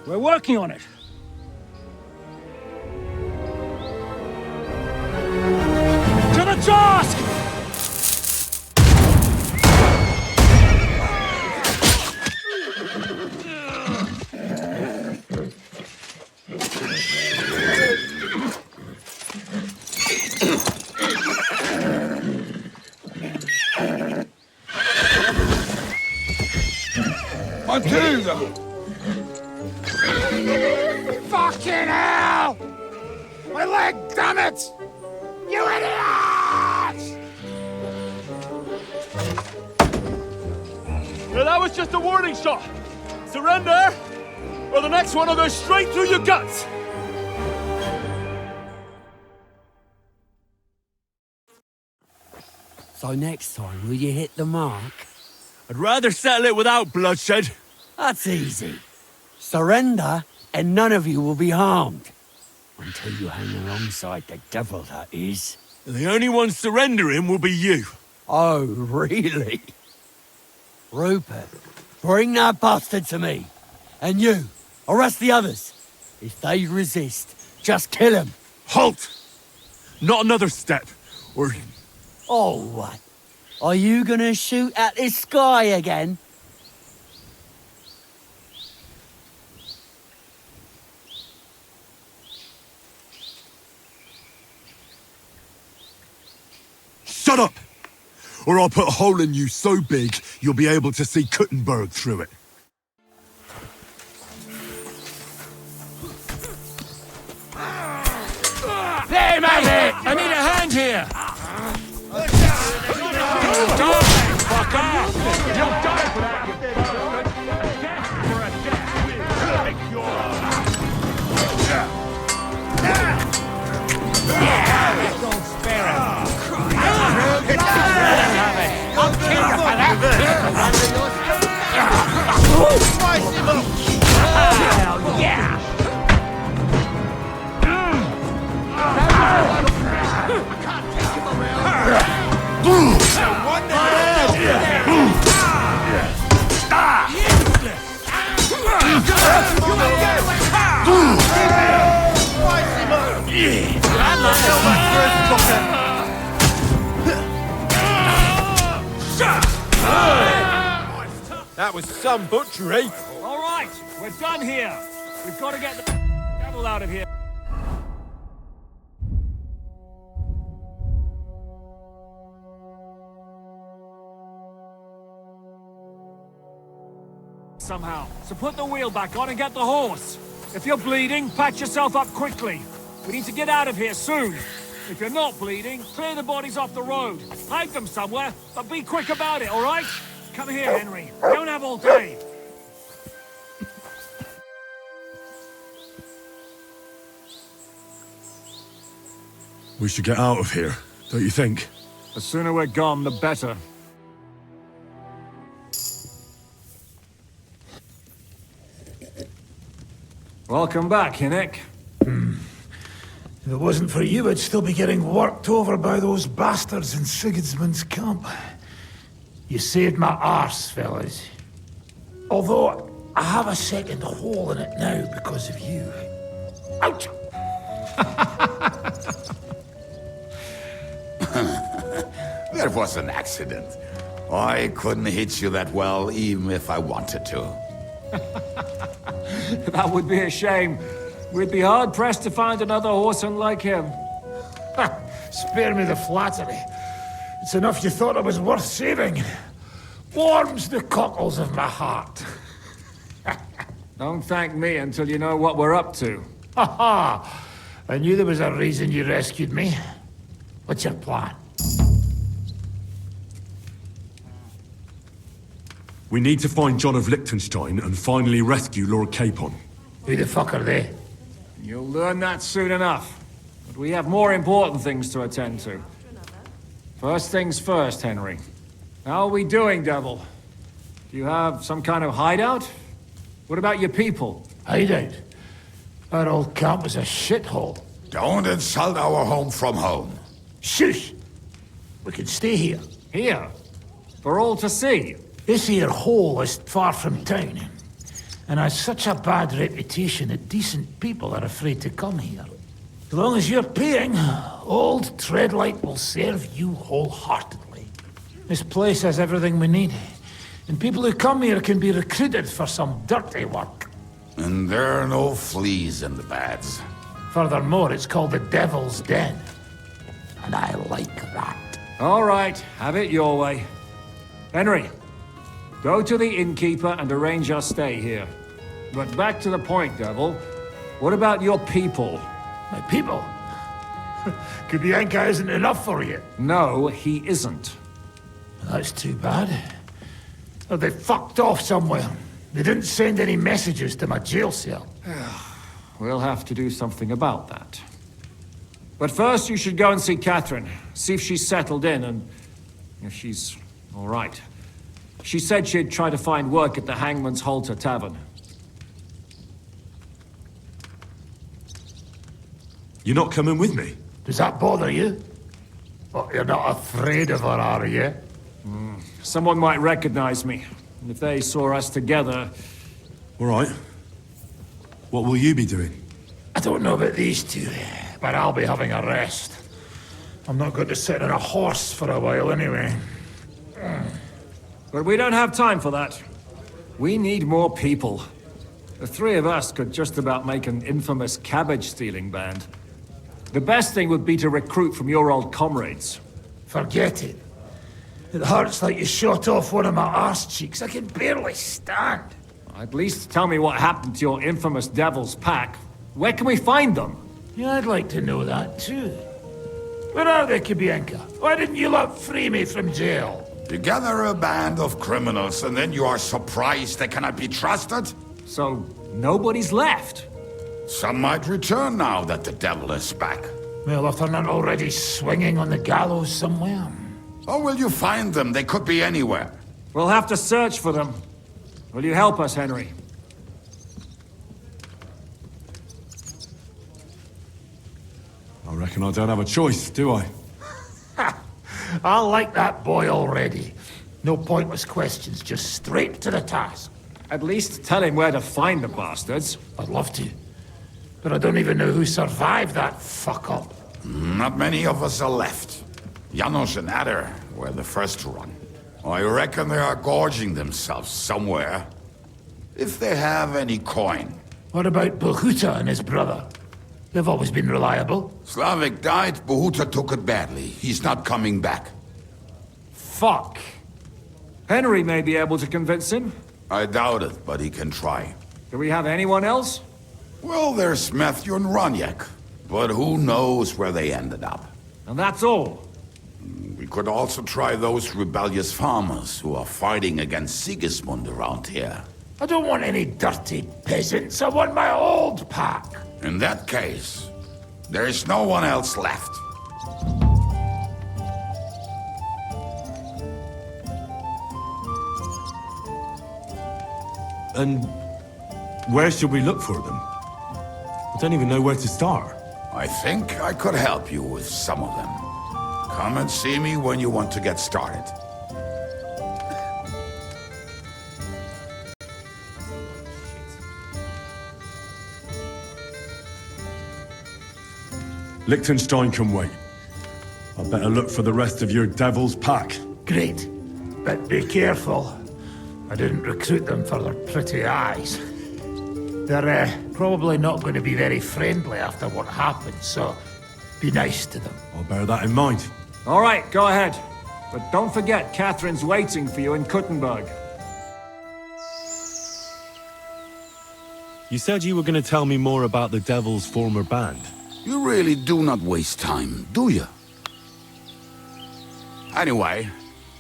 We're working on it. To the task! Matilda! Fucking hell! My leg, damn it! You idiots! Well, that was just a warning shot. Surrender, or the next one will go straight through your guts. So next time, will you hit the mark? I'd rather settle it without bloodshed. That's easy. Surrender, and none of you will be harmed. Until you hang alongside the devil, that is. The only one surrendering will be you. Oh, really? Rupert, bring that bastard to me. And you, arrest the others. If they resist, just kill them. Halt! Not another step, or... Oh, what? Are you gonna shoot at the sky again? Shut up! Or I'll put a hole in you so big, you'll be able to see Kuttenberg through it. There, mate! I need a hand here! Die! Fuck off! You'll die for that, you bastard! A death for a death! Take Don't spare him! I'll kill you for that! Hell yeah! That was some butchery. All right, we're done here. We've got to get the devil out of here. Somehow. So put the wheel back on and get the horse. If you're bleeding, patch yourself up quickly. We need to get out of here soon. If you're not bleeding, clear the bodies off the road. Hide them somewhere, but be quick about it, all right? Come here, Henry. We don't have all day. We should get out of here, don't you think? The sooner we're gone, the better. Welcome back, Hinnick. If it wasn't for you, I'd still be getting worked over by those bastards in Sigismund's camp. You saved my arse, fellas. Although, I have a second hole in it now because of you. Ouch! That was an accident. I couldn't hit you that well, even if I wanted to. That would be a shame. We'd be hard-pressed to find another horseman like him. Spare me the flattery. It's enough you thought I was worth saving. Warms the cockles of my heart. Don't thank me until you know what we're up to. Ha ha! I knew there was a reason you rescued me. What's your plan? We need to find John of Liechtenstein and finally rescue Lord Capon. Who the fuck are they? You'll learn that soon enough. But we have more important things to attend to. First things first, Henry. How are we doing, Devil? Do you have some kind of hideout? What about your people? Hideout? Our old camp was a shithole. Don't insult our home from home. Shush! We can stay here. Here? For all to see? This here hole is far from town, and has such a bad reputation that decent people are afraid to come here. As long as you're paying, old Treadlight will serve you wholeheartedly. This place has everything we need, and people who come here can be recruited for some dirty work. And there are no fleas in the beds. Furthermore, it's called the Devil's Den. And I like that. All right, have it your way. Henry, go to the innkeeper and arrange our stay here. But back to the point, Devil. What about your people? My people? Kubienka isn't enough for you. No, he isn't. That's too bad. Oh, they fucked off somewhere. They didn't send any messages to my jail cell. We'll have to do something about that. But first, you should go and see Catherine. See if she's settled in and if she's all right. She said she'd try to find work at the Hangman's Halter Tavern. You're not coming with me? Does that bother you? Oh, you're not afraid of her, are you? Someone might recognize me. And if they saw us together... All right. What will you be doing? I don't know about these two, but I'll be having a rest. I'm not going to sit on a horse for a while anyway. But we don't have time for that. We need more people. The three of us could just about make an infamous cabbage-stealing band. The best thing would be to recruit from your old comrades. Forget it. It hurts like you shot off one of my arse cheeks. I can barely stand. At least tell me what happened to your infamous Devil's Pack. Where can we find them? Yeah, I'd like to know that too. Where are they, Kubienka? Why didn't you lot free me from jail? You gather a band of criminals and then you are surprised they cannot be trusted? So, nobody's left? Some might return now that the devil is back. Well, if they're not already swinging on the gallows somewhere. How will you find them? They could be anywhere. We'll have to search for them. Will you help us, Henry? I reckon I don't have a choice, do I? I like that boy already. No pointless questions, just straight to the task. At least tell him where to find the bastards. I'd love to. But I don't even know who survived that fuck-up. Not many of us are left. Janos and Adder were the first to run. I reckon they are gorging themselves somewhere. If they have any coin. What about Bohuta and his brother? They've always been reliable. Slavik died, Bohuta took it badly. He's not coming back. Fuck. Henry may be able to convince him. I doubt it, but he can try. Do we have anyone else? Well, there's Matthew and Roniak. But who knows where they ended up. And that's all. We could also try those rebellious farmers who are fighting against Sigismund around here. I don't want any dirty peasants. I want my old pack. In that case, there is no one else left. And where should we look for them? I don't even know where to start. I think I could help you with some of them. Come and see me when you want to get started. Liechtenstein can wait. I better look for the rest of your Devil's Pack. Great. But be careful. I didn't recruit them for their pretty eyes. They're probably not going to be very friendly after what happened, so be nice to them. I'll bear that in mind. All right, go ahead. But don't forget, Catherine's waiting for you in Kuttenberg. You said you were going to tell me more about the Devil's former band. You really do not waste time, do you? Anyway,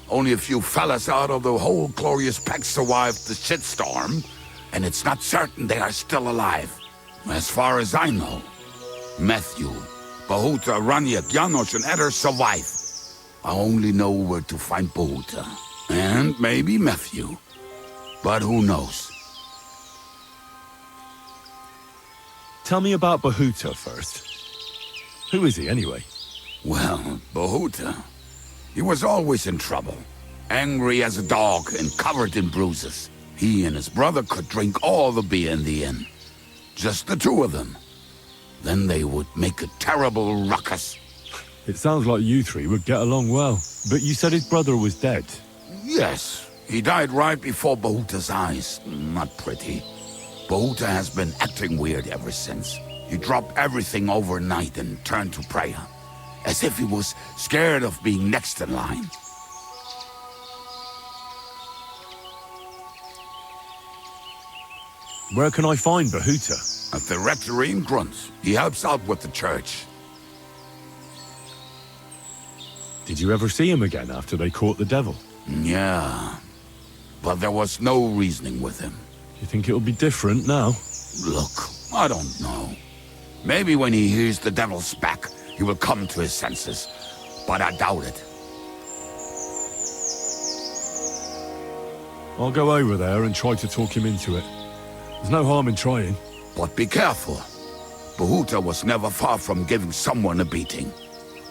only a few fellas out of the whole glorious pack survived the shitstorm, and it's not certain they are still alive. As far as I know, Matthew, Bohuta, Raniak, Janos, and Eder survive. I only know where to find Bohuta, and maybe Matthew. But who knows? Tell me about Bohuta first. Who is he, anyway? Well, Bohuta, he was always in trouble. Angry as a dog and covered in bruises. He and his brother could drink all the beer in the inn. Just the two of them. Then they would make a terrible ruckus. It sounds like you three would get along well. But you said his brother was dead. Yes, he died right before Bohuta's eyes. Not pretty. Bahuta has been acting weird ever since. He dropped everything overnight and turned to prayer, as if he was scared of being next in line. Where can I find Bahuta? At the rectory in Grunt. He helps out with the church. Did you ever see him again after they caught the devil? Yeah, but there was no reasoning with him. Do you think it'll be different now? Look, I don't know. Maybe when he hears the devil's back, he will come to his senses. But I doubt it. I'll go over there and try to talk him into it. There's no harm in trying. But be careful. Bahuta was never far from giving someone a beating.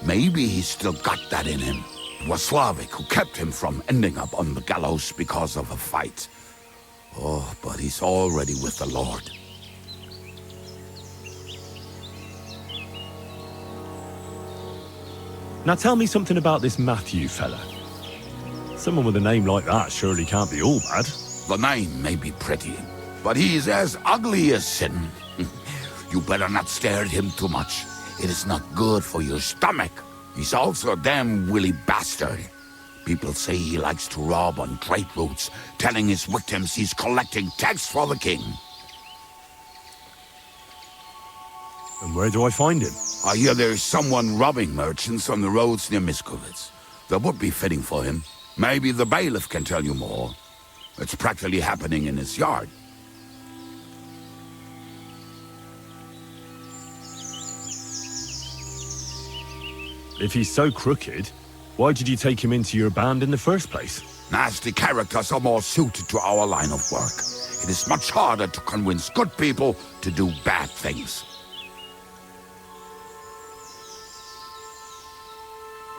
Maybe he's still got that in him. It was Slavic who kept him from ending up on the gallows because of a fight. Oh, but he's already with the Lord. Now tell me something about this Matthew fella. Someone with a name like that surely can't be all bad. The name may be pretty, but he's as ugly as sin. You better not stare at him too much. It is not good for your stomach. He's also a damn willy bastard. People say he likes to rob on trade routes, telling his victims he's collecting tax for the king. And where do I find him? I hear there's someone robbing merchants on the roads near Miskovitz. That would be fitting for him. Maybe the bailiff can tell you more. It's practically happening in his yard. If he's so crooked, why did you take him into your band in the first place? Nasty characters are more suited to our line of work. It is much harder to convince good people to do bad things.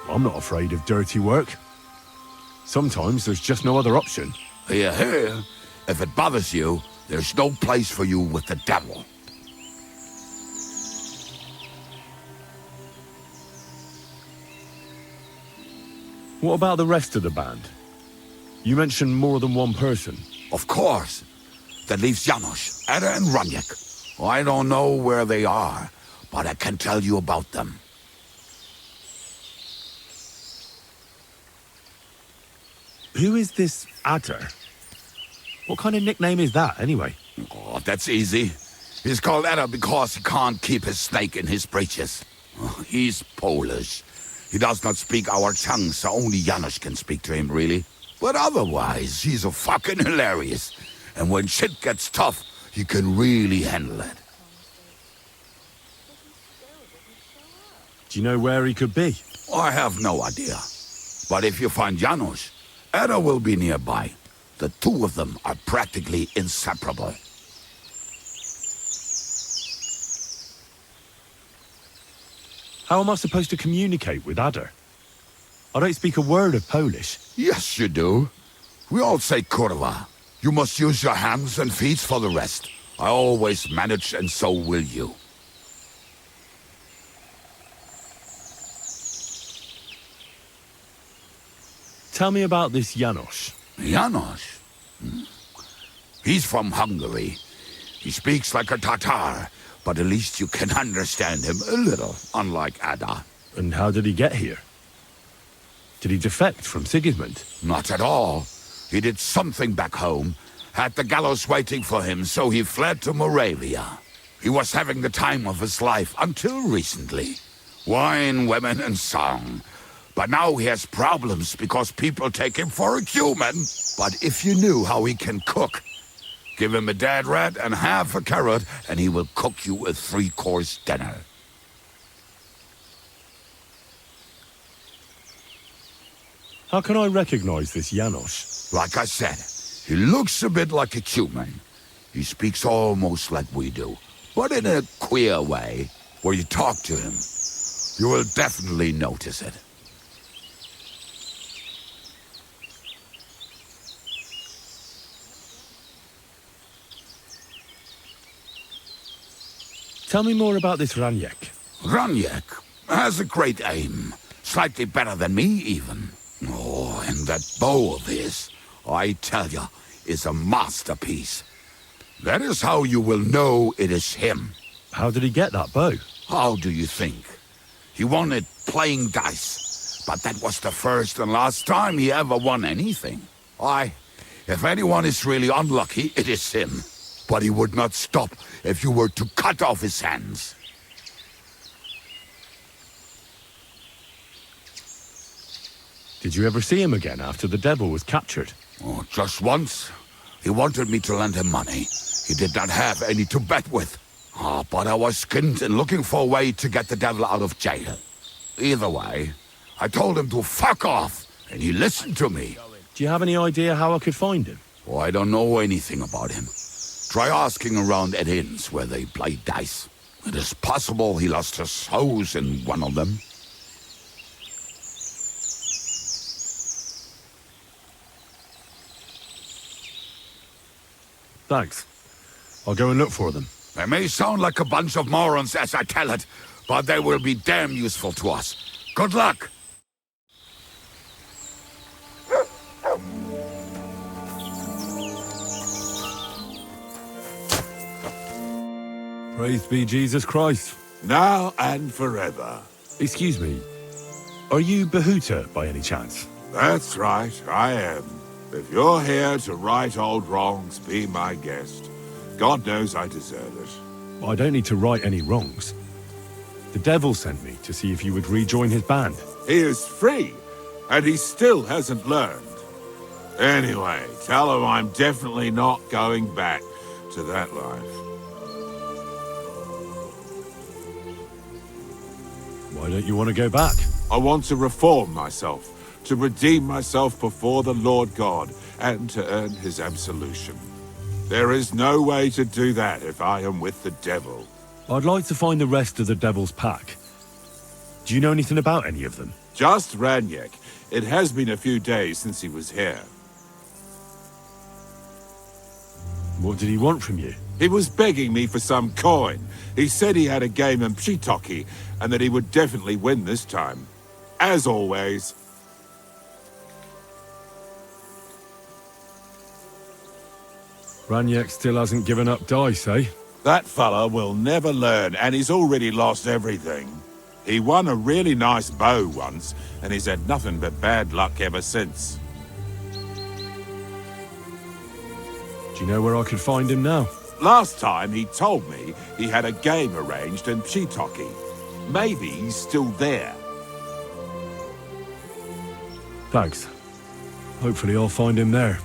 I'm not afraid of dirty work. Sometimes there's just no other option. Hear, hear. If it bothers you, there's no place for you with the devil. What about the rest of the band? You mentioned more than one person. Of course. That leaves Janos, Ada and Raniek. I don't know where they are, but I can tell you about them. Who is this Adder? What kind of nickname is that, anyway? Oh, that's easy. He's called Ada because he can't keep his snake in his breeches. Oh, he's Polish. He does not speak our tongue, so only Janos can speak to him, really. But otherwise, he's a fucking hilarious. And when shit gets tough, he can really handle it. Do you know where he could be? I have no idea. But if you find Janos, Ada will be nearby. The two of them are practically inseparable. How am I supposed to communicate with Adder? I don't speak a word of Polish. Yes, you do. We all say kurwa. You must use your hands and feet for the rest. I always manage, and so will you. Tell me about this Janos. Janos? He's from Hungary. He speaks like a Tatar, but at least you can understand him a little, unlike Ada. And how did he get here? Did he defect from Sigismund? Not at all. He did something back home, had the gallows waiting for him, so he fled to Moravia. He was having the time of his life until recently. Wine, women, and song. But now he has problems because people take him for a human. But if you knew how he can cook, give him a dead rat and half a carrot, and he will cook you a 3-course dinner. How can I recognize this Janos? Like I said, he looks a bit like a human. He speaks almost like we do, but in a queer way. Where you talk to him, you will definitely notice it. Tell me more about this Raniek. Raniek has a great aim. Slightly better than me, even. Oh, and that bow of his, I tell you, is a masterpiece. That is how you will know it is him. How did he get that bow? How do you think? He won it playing dice. But that was the first and last time he ever won anything. If anyone is really unlucky, it is him. But he would not stop if you were to cut off his hands. Did you ever see him again after the devil was captured? Oh, just once. He wanted me to lend him money. He did not have any to bet with. But I was skinned and looking for a way to get the devil out of jail. Either way, I told him to fuck off, and he listened to me. Do you have any idea how I could find him? Oh, I don't know anything about him. Try asking around at inns where they play dice. It is possible he lost his hose in one of them. Thanks. I'll go and look for them. They may sound like a bunch of morons as I tell it, but they will be damn useful to us. Good luck! Praise be Jesus Christ. Now and forever. Excuse me. Are you Bahuta by any chance? That's right, I am. If you're here to right old wrongs, be my guest. God knows I deserve it. I don't need to right any wrongs. The devil sent me to see if you would rejoin his band. He is free, and he still hasn't learned. Anyway, tell him I'm definitely not going back to that life. Why don't you want to go back? I want to reform myself, to redeem myself before the Lord God, and to earn his absolution. There is no way to do that if I am with the devil. I'd like to find the rest of the devil's pack. Do you know anything about any of them? Just Ranyek. It has been a few days since he was here. What did he want from you? He was begging me for some coin. He said he had a game in Pshitoki, and that he would definitely win this time. As always. Ranyek still hasn't given up dice, eh? That fella will never learn, and he's already lost everything. He won a really nice bow once, and he's had nothing but bad luck ever since. Do you know where I could find him now? Last time he told me he had a game arranged in Pshitoki. Maybe he's still there. Thanks. Hopefully I'll find him there.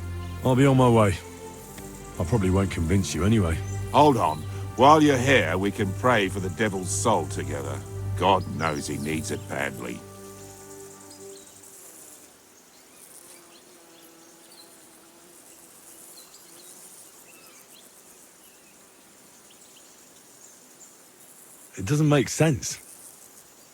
I'll be on my way. I probably won't convince you anyway. Hold on. While you're here, we can pray for the devil's soul together. God knows he needs it badly. It doesn't make sense.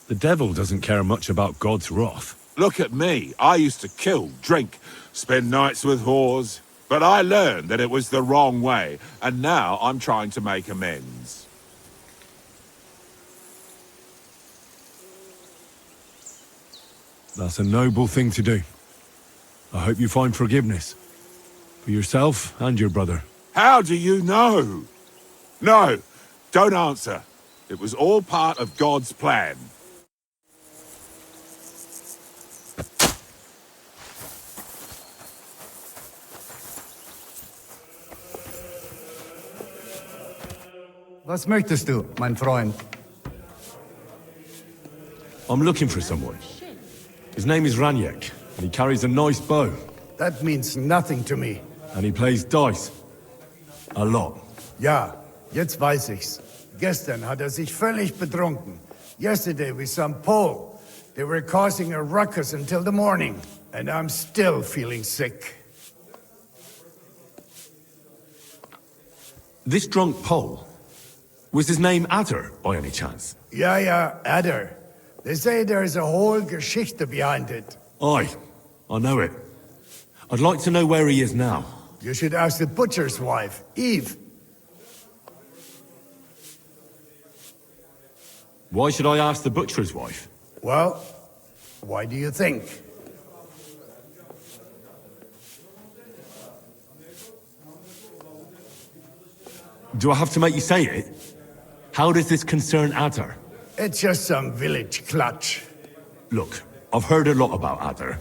The devil doesn't care much about God's wrath. Look at me. I used to kill, drink, spend nights with whores. But I learned that it was the wrong way, and now I'm trying to make amends. That's a noble thing to do. I hope you find forgiveness. For yourself and your brother. How do you know? No, don't answer. It was all part of God's plan. Was möchtest du, mein Freund? I'm looking for someone. His name is Ranyek, and he carries a nice bow. That means nothing to me. And he plays dice. A lot. Ja, jetzt weiß ich's. Gestern hat sich völlig betrunken. Yesterday we saw Paul. They were causing a ruckus until the morning. And I'm still feeling sick. This drunk Pole, was his name Adder, by any chance? Ja, Adder. They say there's a whole Geschichte behind it. Aye, I know it. I'd like to know where he is now. You should ask the butcher's wife, Eve. Why should I ask the butcher's wife? Well, why do you think? Do I have to make you say it? How does this concern Adder? It's just some village clutch. Look, I've heard a lot about Adder.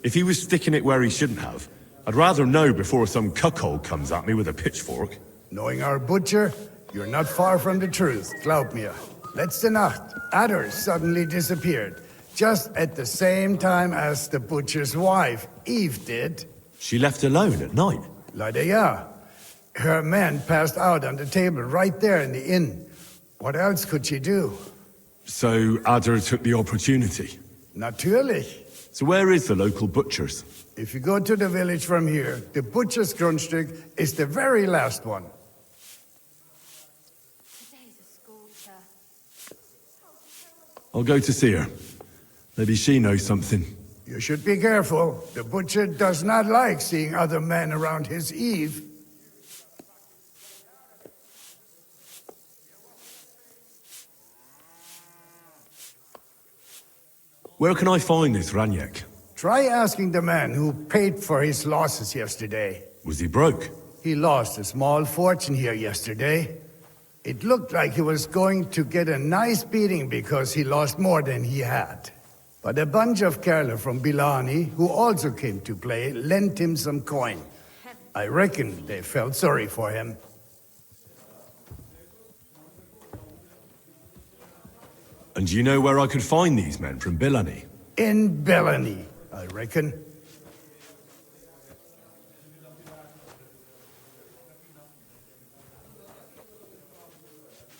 If he was sticking it where he shouldn't have, I'd rather know before some cuckold comes at me with a pitchfork. Knowing our butcher, you're not far from the truth, glaub mir. Letzte Nacht, Adder suddenly disappeared, just at the same time as the butcher's wife, Eve, did. She left alone at night? Leider ja. Her man passed out on the table right there in the inn. What else could she do? So Adder took the opportunity? Natürlich. So where is the local butcher's? If you go to the village from here, the butcher's Grundstück is the very last one. I'll go to see her. Maybe she knows something. You should be careful. The butcher does not like seeing other men around his Eve. Where can I find this Raniek? Try asking the man who paid for his losses yesterday. Was he broke? He lost a small fortune here yesterday. It looked like he was going to get a nice beating because he lost more than he had. But a bunch of Kerler from Bilani, who also came to play, lent him some coin. I reckon they felt sorry for him. And do you know where I could find these men from Bilani? In Bilani, I reckon.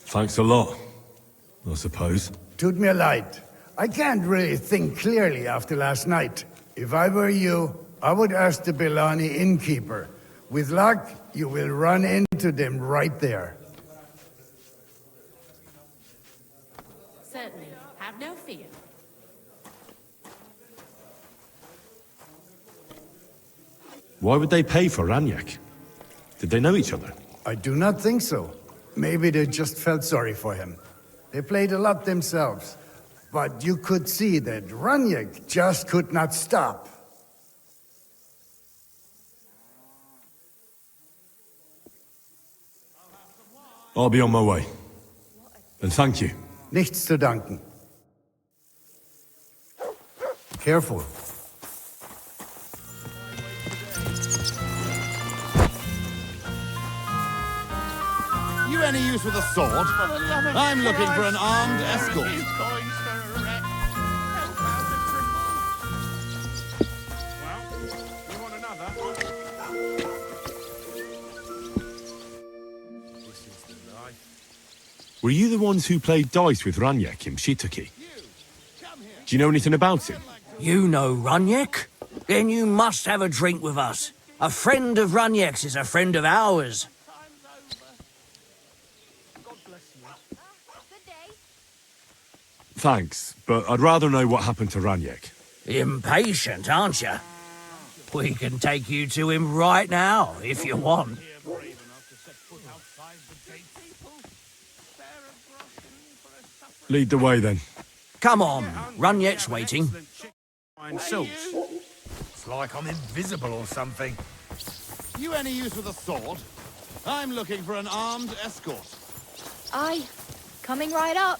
Thanks a lot, I suppose. Tut mir leid. I can't really think clearly after last night. If I were you, I would ask the Bilani innkeeper. With luck, you will run into them right there. Certainly. Have no fear. Why would they pay for Raniek? Did they know each other? I do not think so. Maybe they just felt sorry for him. They played a lot themselves. But you could see that Raniek just could not stop. I'll be on my way. And thank you. Nichts zu danken. Careful. You any use with a sword? I'm looking for an armed escort. Were you the ones who played dice with Raniek in Shitaki? Do you know anything about him? You know Raniek? Then you must have a drink with us. A friend of Raniek's is a friend of ours. Thanks, but I'd rather know what happened to Raniek. Impatient, aren't you? We can take you to him right now, if you want. Lead the way, then. Come on, Raniek's waiting. It's like I'm invisible or something. You any use with a sword? I'm looking for an armed escort. Aye, coming right up.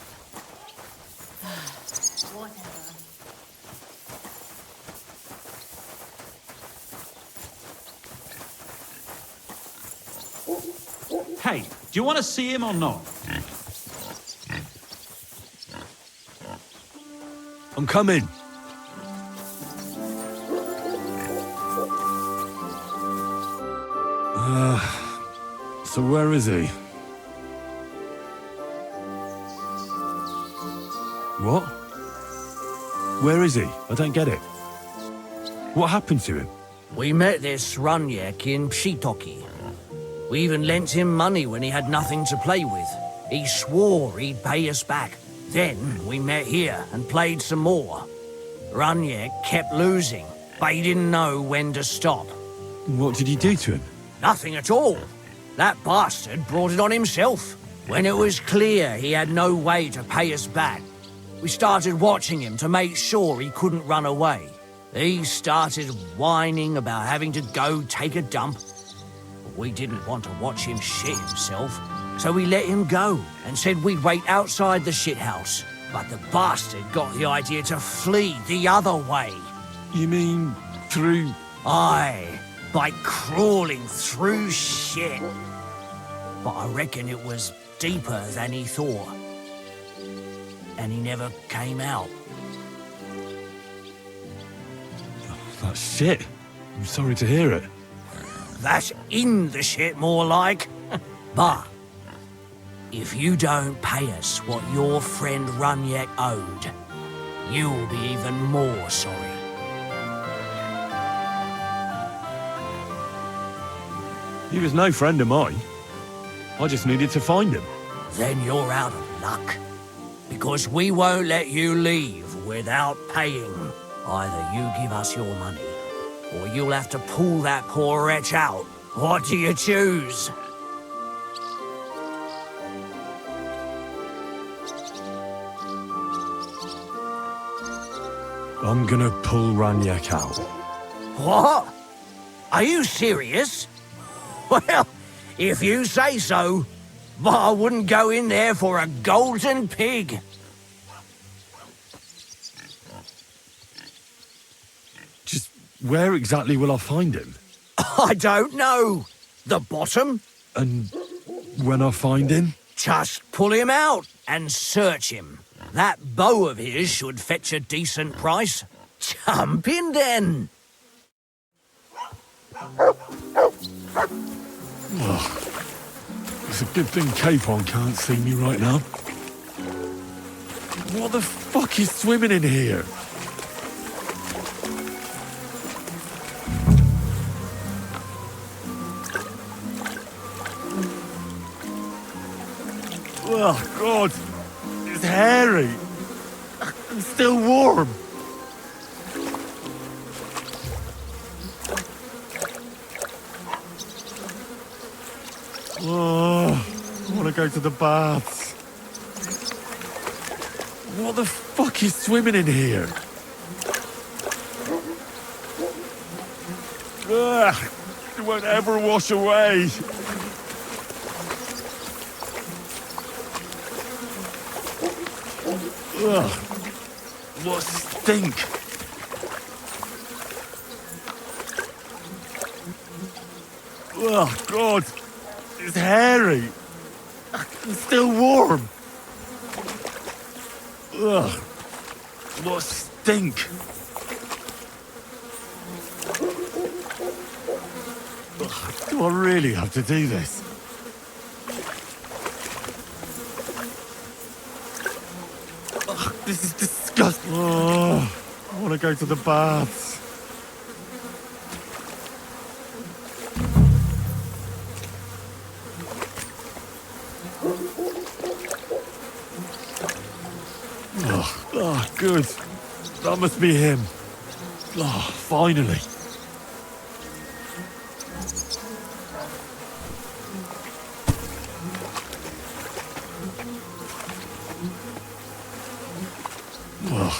Whatever. Hey, do you want to see him or not? I'm coming. So where is he? What? Where is he? I don't get it. What happened to him? We met this Raniek in Pshitoki. We even lent him money when he had nothing to play with. He swore he'd pay us back. Then we met here and played some more. Raniek kept losing, but he didn't know when to stop. What did you do to him? Nothing at all. That bastard brought it on himself. When it was clear he had no way to pay us back, we started watching him to make sure he couldn't run away. He started whining about having to go take a dump. We didn't want to watch him shit himself, So we let him go and said we'd wait outside the shithouse. But the bastard got the idea to flee the other way. You mean through... Aye, by crawling through shit. But I reckon it was deeper than he thought. And he never came out. That's shit. I'm sorry to hear it. That's in the shit, more like. But if you don't pay us what your friend Runyak owed, you'll be even more sorry. He was no friend of mine. I just needed to find him. Then you're out of luck. Because we won't let you leave without paying. Either you give us your money, or you'll have to pull that poor wretch out. What do you choose? I'm gonna pull Runyak out. What? Are you serious? Well, if you say so, but I wouldn't go in there for a golden pig. Just where exactly will I find him? I don't know. The bottom? And when I find him? Just pull him out and search him. That bow of his should fetch a decent price. Jump in then. Oh, it's a good thing Capon can't see me right now. What the fuck is swimming in here? Oh, God. It's hairy. It's still warm. Oh, I want to go to the baths. What the fuck is swimming in here? Ugh, it won't ever wash away. Ugh, what stink. Oh, God. It's hairy. It's still warm. Ugh. What stink. Ugh, do I really have to do this? Ugh, this is disgusting. Oh, I want to go to the baths. Oh, good. That must be him. Oh, finally. Oh,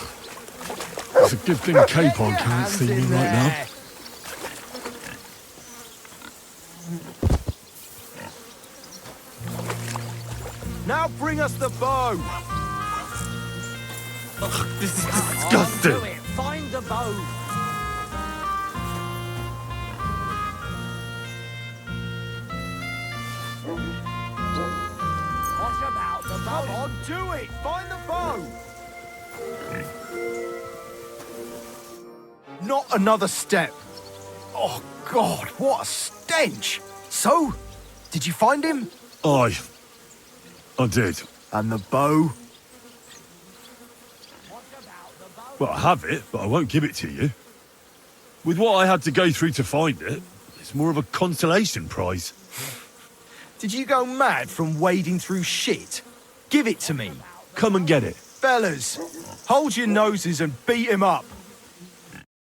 it's a good thing Capon can't see me right now. Now bring us the bow! Ugh, this is disgusting. Do it. Find the bow. What about the bow? Come on, do it! Find the bow! Not another step. Oh, God, what a stench! So, did you find him? I did. And the bow? Well, I have it, but I won't give it to you. With what I had to go through to find it, it's more of a consolation prize. Did you go mad from wading through shit? Give it to me. Come and get it. Fellas, hold your noses and beat him up.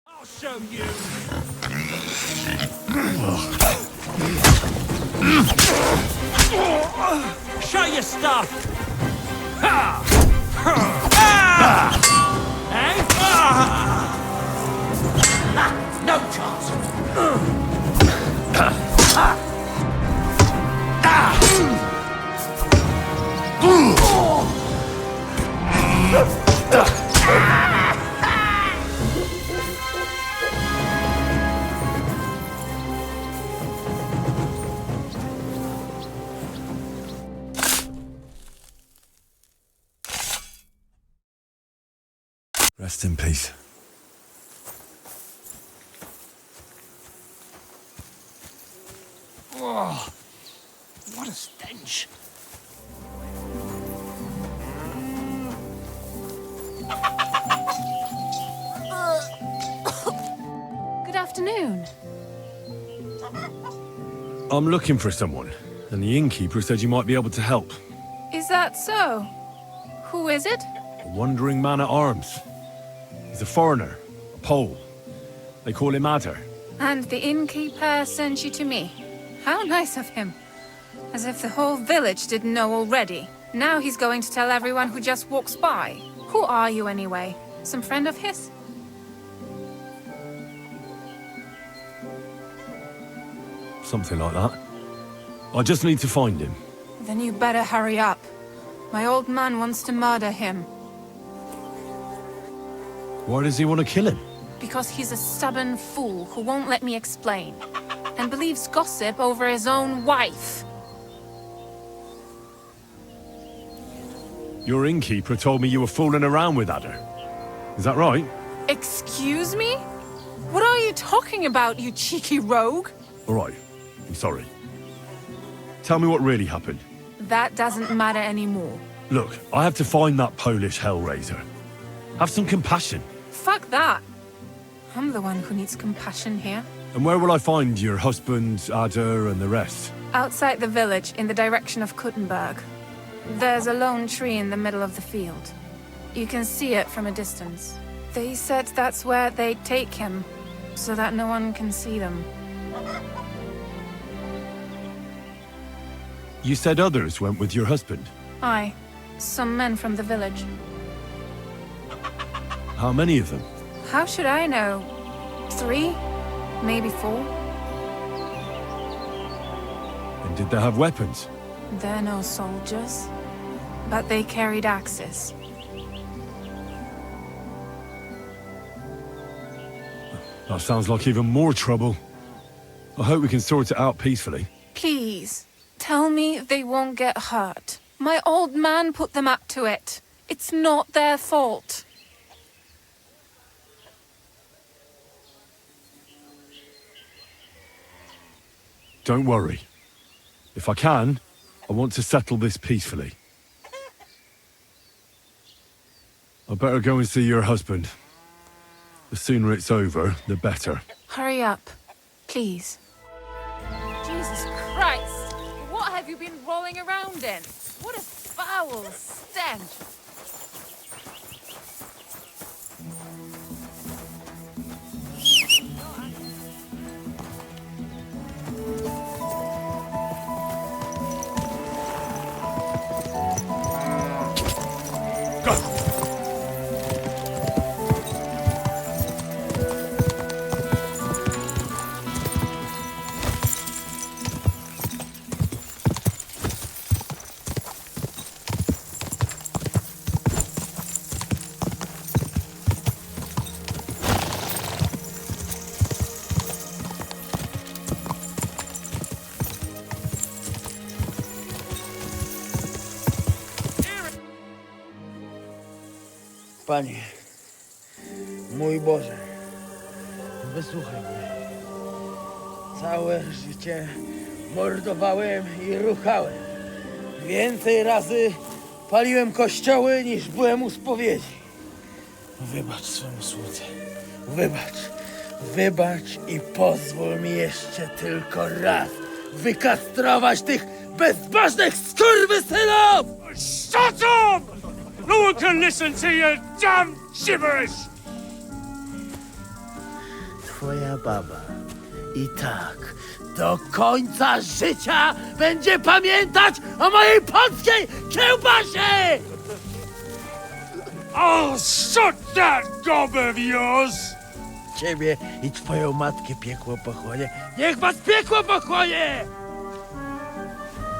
I'll show you. Show your stuff. Ha! Ah! Eh? Ah! No chance. Rest in peace. Oh, what a stench. Good afternoon. I'm looking for someone, and the innkeeper said you might be able to help. Is that so? Who is it? A wandering man at arms. He's a foreigner, a Pole. They call him Adder. And the innkeeper sent you to me. How nice of him. As if the whole village didn't know already. Now he's going to tell everyone who just walks by. Who are you anyway? Some friend of his? Something like that. I just need to find him. Then you better hurry up. My old man wants to murder him. Why does he want to kill him? Because he's a stubborn fool who won't let me explain. And believes gossip over his own wife. Your innkeeper told me you were fooling around with Adder. Is that right? Excuse me? What are you talking about, you cheeky rogue? All right. I'm sorry. Tell me what really happened. That doesn't matter anymore. Look, I have to find that Polish hellraiser. Have some compassion. Fuck that. I'm the one who needs compassion here. And where will I find your husband, Adder, and the rest? Outside the village, in the direction of Kuttenberg. There's a lone tree in the middle of the field. You can see it from a distance. They said that's where they'd take him, so that no one can see them. You said others went with your husband. Aye. Some men from the village. How many of them? How should I know? 3? Maybe 4? And did they have weapons? They're no soldiers. But they carried axes. That sounds like even more trouble. I hope we can sort it out peacefully. Please, tell me they won't get hurt. My old man put them up to it. It's not their fault. Don't worry. If I can, I want to settle this peacefully. I better go and see your husband. The sooner it's over, the better. Hurry up, please. Jesus Christ! What have you been rolling around in? What a foul stench! Panie, mój Boże, wysłuchaj mnie. Całe życie mordowałem i ruchałem. Więcej razy paliłem kościoły, niż byłem u spowiedzi. Wybacz swemu słudze. Wybacz i pozwól mi jeszcze tylko raz wykastrować tych bezbożnych skurwysynów! Shut up! No one can listen to your damn gibberish! Twoja baba i tak do końca życia będzie pamiętać o mojej polskiej kiełbasie! I'll shut that gob of yours! Ciebie i twoją matkę piekło pochłonie. Niech was piekło pochłonie!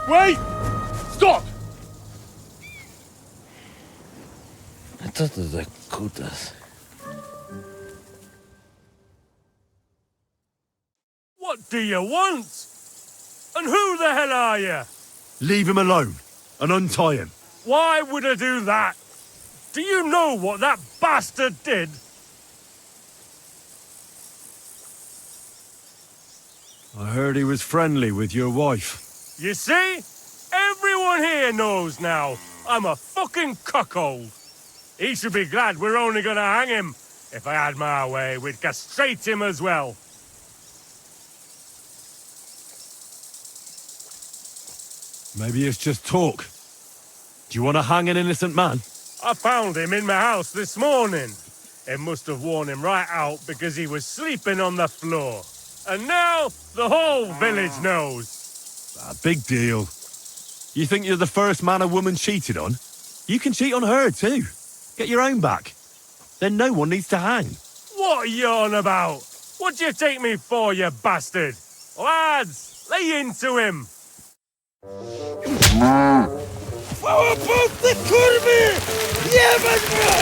Wait! Stop! Co to za kutas? What do you want? And who the hell are you? Leave him alone and untie him. Why would I do that? Do you know what that bastard did? I heard he was friendly with your wife. You see? Everyone here knows now. I'm a fucking cuckold. He should be glad we're only gonna hang him. If I had my way, we'd castrate him as well. Maybe it's just talk. Do you want to hang an innocent man? I found him in my house this morning. It must have worn him right out because he was sleeping on the floor. And now the whole village knows. A big deal. You think you're the first man a woman cheated on? You can cheat on her too. Get your own back. Then no one needs to hang. What are you on about? What do you take me for, you bastard? Lads, lay into him. Ty kurwy! Jebać mnie!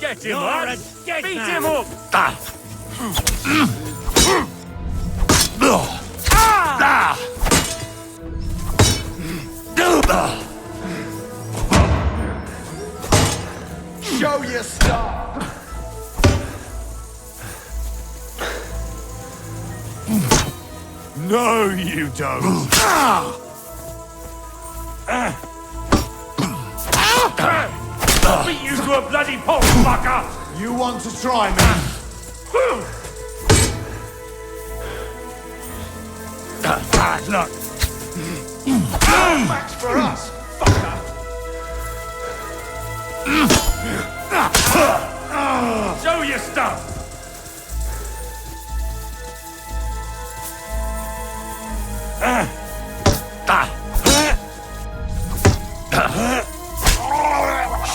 Get him, lads! Beat him up! Show your stuff! No, you don't. Beat you to a bloody pulp, fucker! You want to try me? Bad luck. Max for us, fucker! Show your stuff!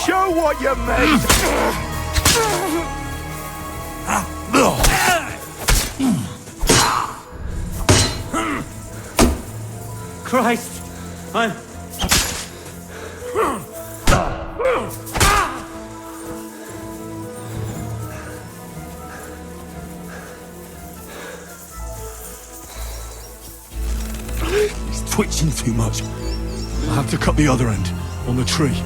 Show what you made! Christ! I'm... He's twitching too much. I'll have to cut the other end, on the tree.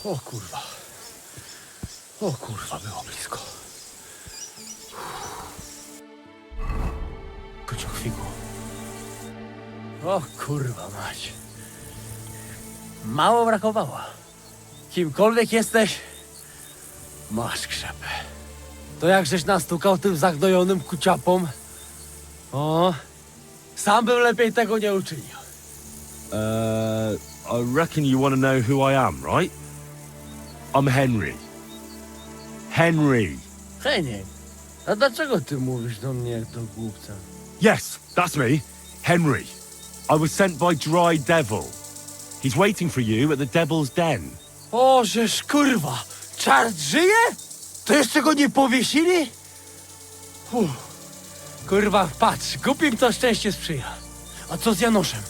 O kurwa. O kurwa, było blisko. Kociokwiku. O kurwa mać. Mało brakowało. Kimkolwiek jesteś, masz krzepę. To jak żeś nastukał tym zagnojonym kuciapom? O, sam bym lepiej tego nie uczynił. I reckon you want to know who I am, right? I'm Henry. Henry. Heniek, a dlaczego ty mówisz do mnie jak do głupca? Yes, that's me. Henry. I was sent by Dry Devil. He's waiting for you at the Devil's Den. O, żeż kurwa, czart żyje? To jeszcze go nie powiesili? Kurwa, patrz, głupim to szczęście sprzyja. A co z Janoszem?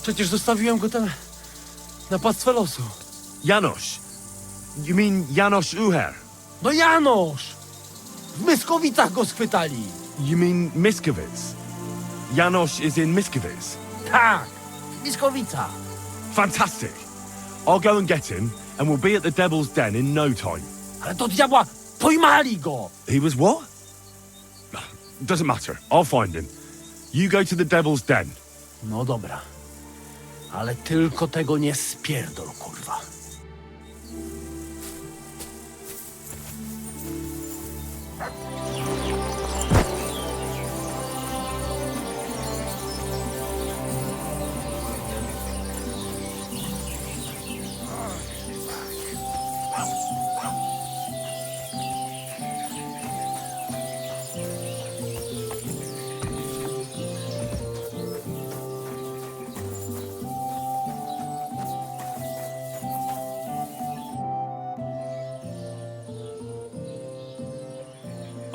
Przecież zostawiłem go tam na pastwę losu. Janosz? You mean Janosz Uher? No Janosz! W Myskowicach go schwytali. You mean Miskowic? Janosz is in Miskowic? Tak, w Myskowicach. Fantastic. I'll go and get him, and we'll be at the Devil's Den in no time. Ale do diabła, pojmali go! He was what? Doesn't matter. I'll find him. You go to the Devil's Den. No dobra. Ale tylko tego nie spierdol, kurwa.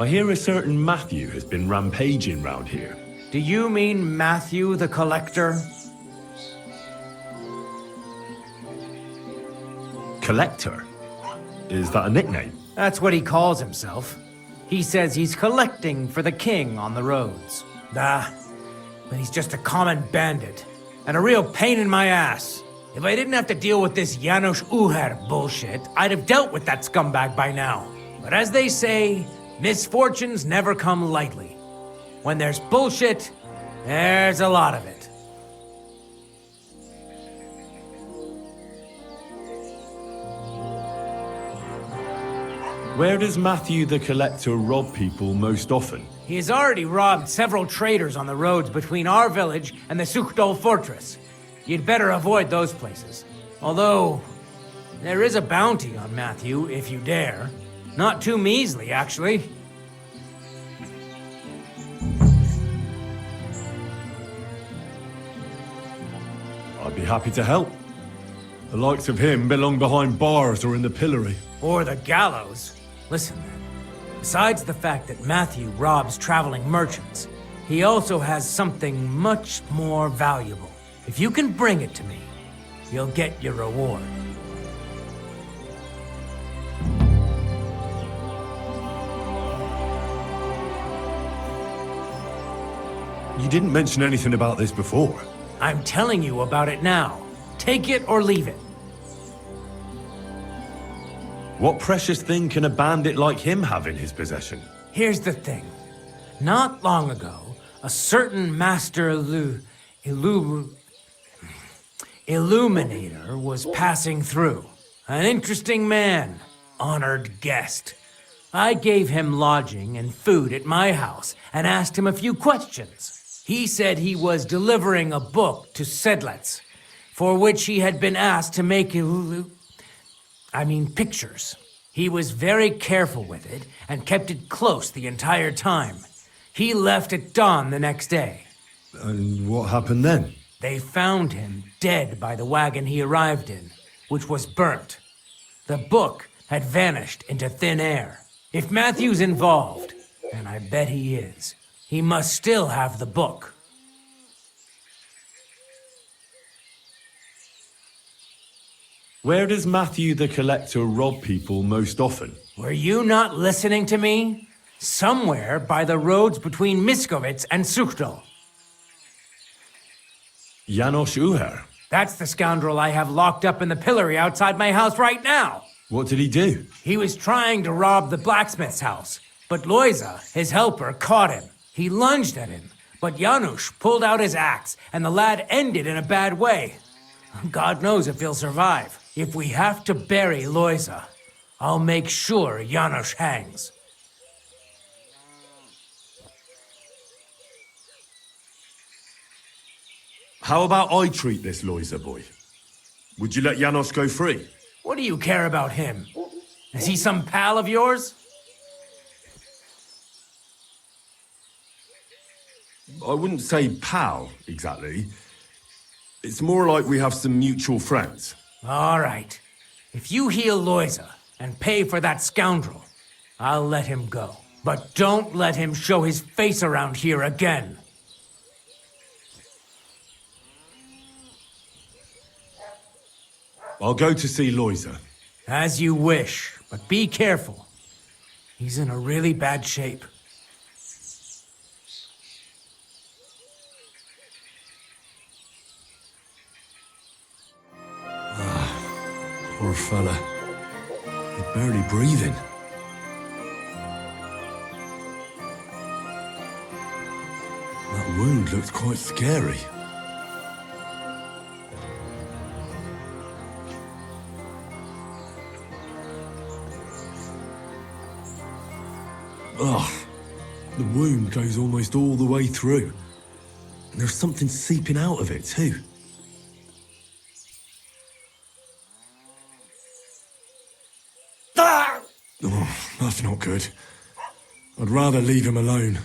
I hear a certain Matthew has been rampaging round here. Do you mean Matthew the Collector? Collector? Is that a nickname? That's what he calls himself. He says he's collecting for the king on the roads. But he's just a common bandit. And a real pain in my ass. If I didn't have to deal with this Janos Uher bullshit, I'd have dealt with that scumbag by now. But as they say, misfortunes never come lightly. When there's bullshit, there's a lot of it. Where does Matthew the Collector rob people most often? He has already robbed several traders on the roads between our village and the Sukhdol fortress. You'd better avoid those places. Although, there is a bounty on Matthew, if you dare. Not too measly, actually. I'd be happy to help. The likes of him belong behind bars or in the pillory. Or the gallows. Listen, then. Besides the fact that Matthew robs traveling merchants, he also has something much more valuable. If you can bring it to me, you'll get your reward. You didn't mention anything about this before. I'm telling you about it now. Take it or leave it. What precious thing can a bandit like him have in his possession? Here's the thing. Not long ago, a certain master illuminator was passing through. An interesting man, honored guest. I gave him lodging and food at my house and asked him a few questions. He said he was delivering a book to Sedlets, for which he had been asked to make pictures. He was very careful with it and kept it close the entire time. He left at dawn the next day. And what happened then? They found him dead by the wagon he arrived in, which was burnt. The book had vanished into thin air. If Matthew's involved, and I bet he is, he must still have the book. Where does Matthew the Collector rob people most often? Were you not listening to me? Somewhere by the roads between Miskovitz and Sukhdol. Janos Uher? That's the scoundrel I have locked up in the pillory outside my house right now. What did he do? He was trying to rob the blacksmith's house, but Loiza, his helper, caught him. He lunged at him, but Janusz pulled out his axe, and the lad ended in a bad way. God knows if he'll survive. If we have to bury Loiza, I'll make sure Janusz hangs. How about I treat this Loiza boy? Would you let Janos go free? What do you care about him? Is he some pal of yours? I wouldn't say pal, exactly. It's more like we have some mutual friends. All right. If you heal Loiza and pay for that scoundrel, I'll let him go. But don't let him show his face around here again. I'll go to see Loiza. As you wish, but be careful. He's in a really bad shape. Poor fella. He's barely breathing. That wound looked quite scary. Ugh. The wound goes almost all the way through. And there's something seeping out of it, too. Oh, that's not good. I'd rather leave him alone.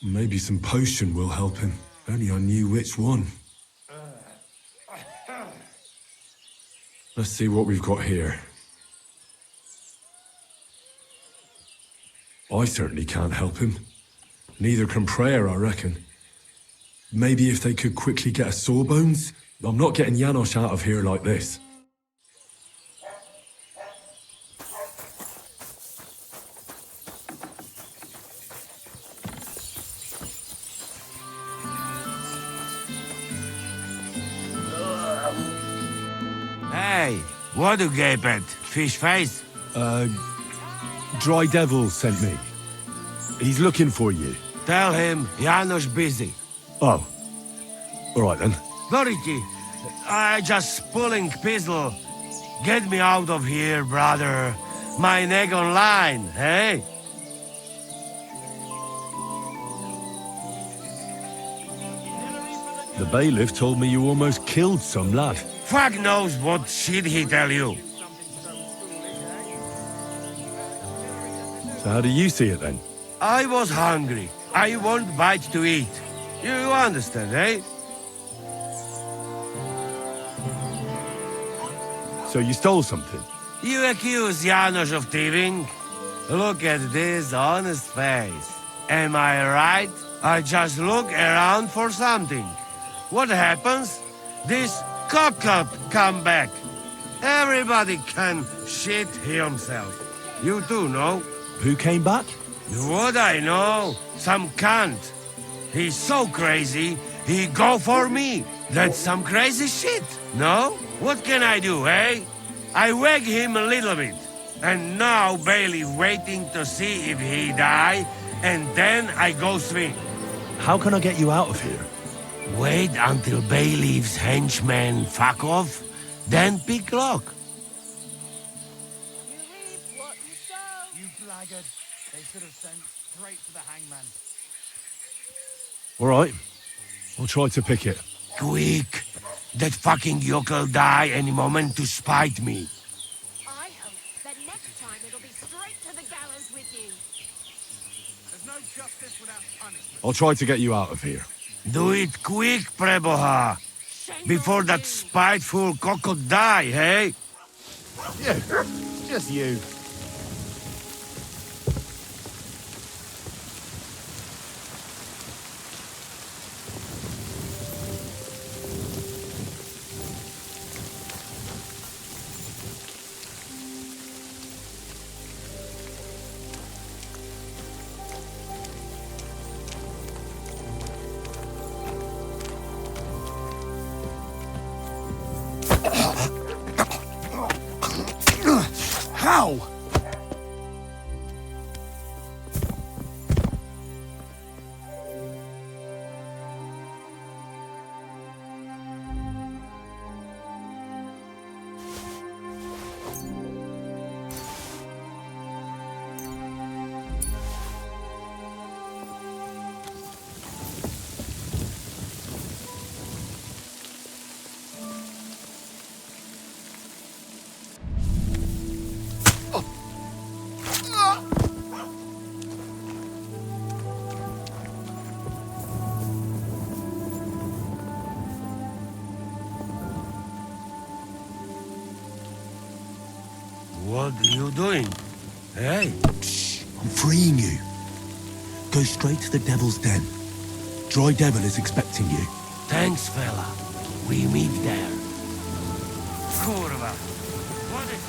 Maybe some potion will help him. If only I knew which one. Let's see what we've got here. I certainly can't help him. Neither can prayer, I reckon. Maybe if they could quickly get us sawbones? I'm not getting Janosch out of here like this. Hey, what do you gape at? Fish face? Dry Devil sent me. He's looking for you. Tell him Janosch busy. Oh. All right then. Dorothy, I just pulling pistol. Get me out of here, brother. My neck on line, hey? The bailiff told me you almost killed some lad. Fuck knows what shit he tell you. So how do you see it then? I was hungry. I want bite to eat. You understand, eh? So you stole something? You accuse Janosch of thieving? Look at this honest face. Am I right? I just look around for something. What happens? This cock-up come back. Everybody can shit himself. You too, no? Who came back? What I know? Some cunt. He's so crazy, he go for me. That's some crazy shit, no? What can I do, eh? I wag him a little bit. And now Bailey waiting to see if he die, and then I go swing. How can I get you out of here? Wait until Bailiff's henchmen fuck off, then pick lock. You blackguard. They should have sent straight to the hangman. All right. I'll try to pick it. Quick! That fucking yokel die any moment to spite me. I hope that next time it'll be straight to the gallows with you. There's no justice without punishment. I'll try to get you out of here. Do it quick, Preboha. Before that spiteful cockle die, hey? You. Just you. How? What are you doing? Hey? Shh, I'm freeing you. Go straight to the Devil's Den. Dry Devil is expecting you. Thanks, fella. We meet there. Kurwa. What is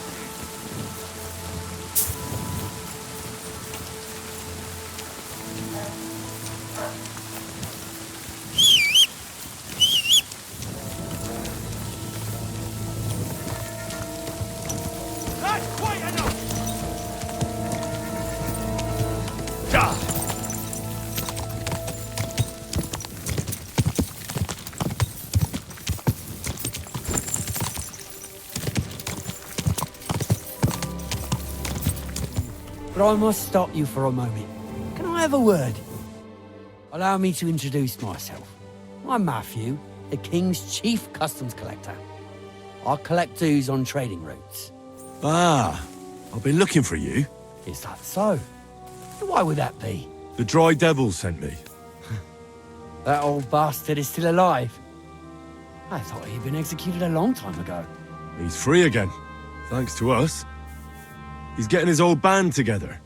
That's quite enough! But I must stop you for a moment. Can I have a word? Allow me to introduce myself. I'm Matthew, the King's chief customs collector. I collect dues on trading routes. Ah, I've been looking for you. Is that so? Why would that be? The Dry Devil sent me. That old bastard is still alive. I thought he'd been executed a long time ago. He's free again, thanks to us. He's getting his old band together,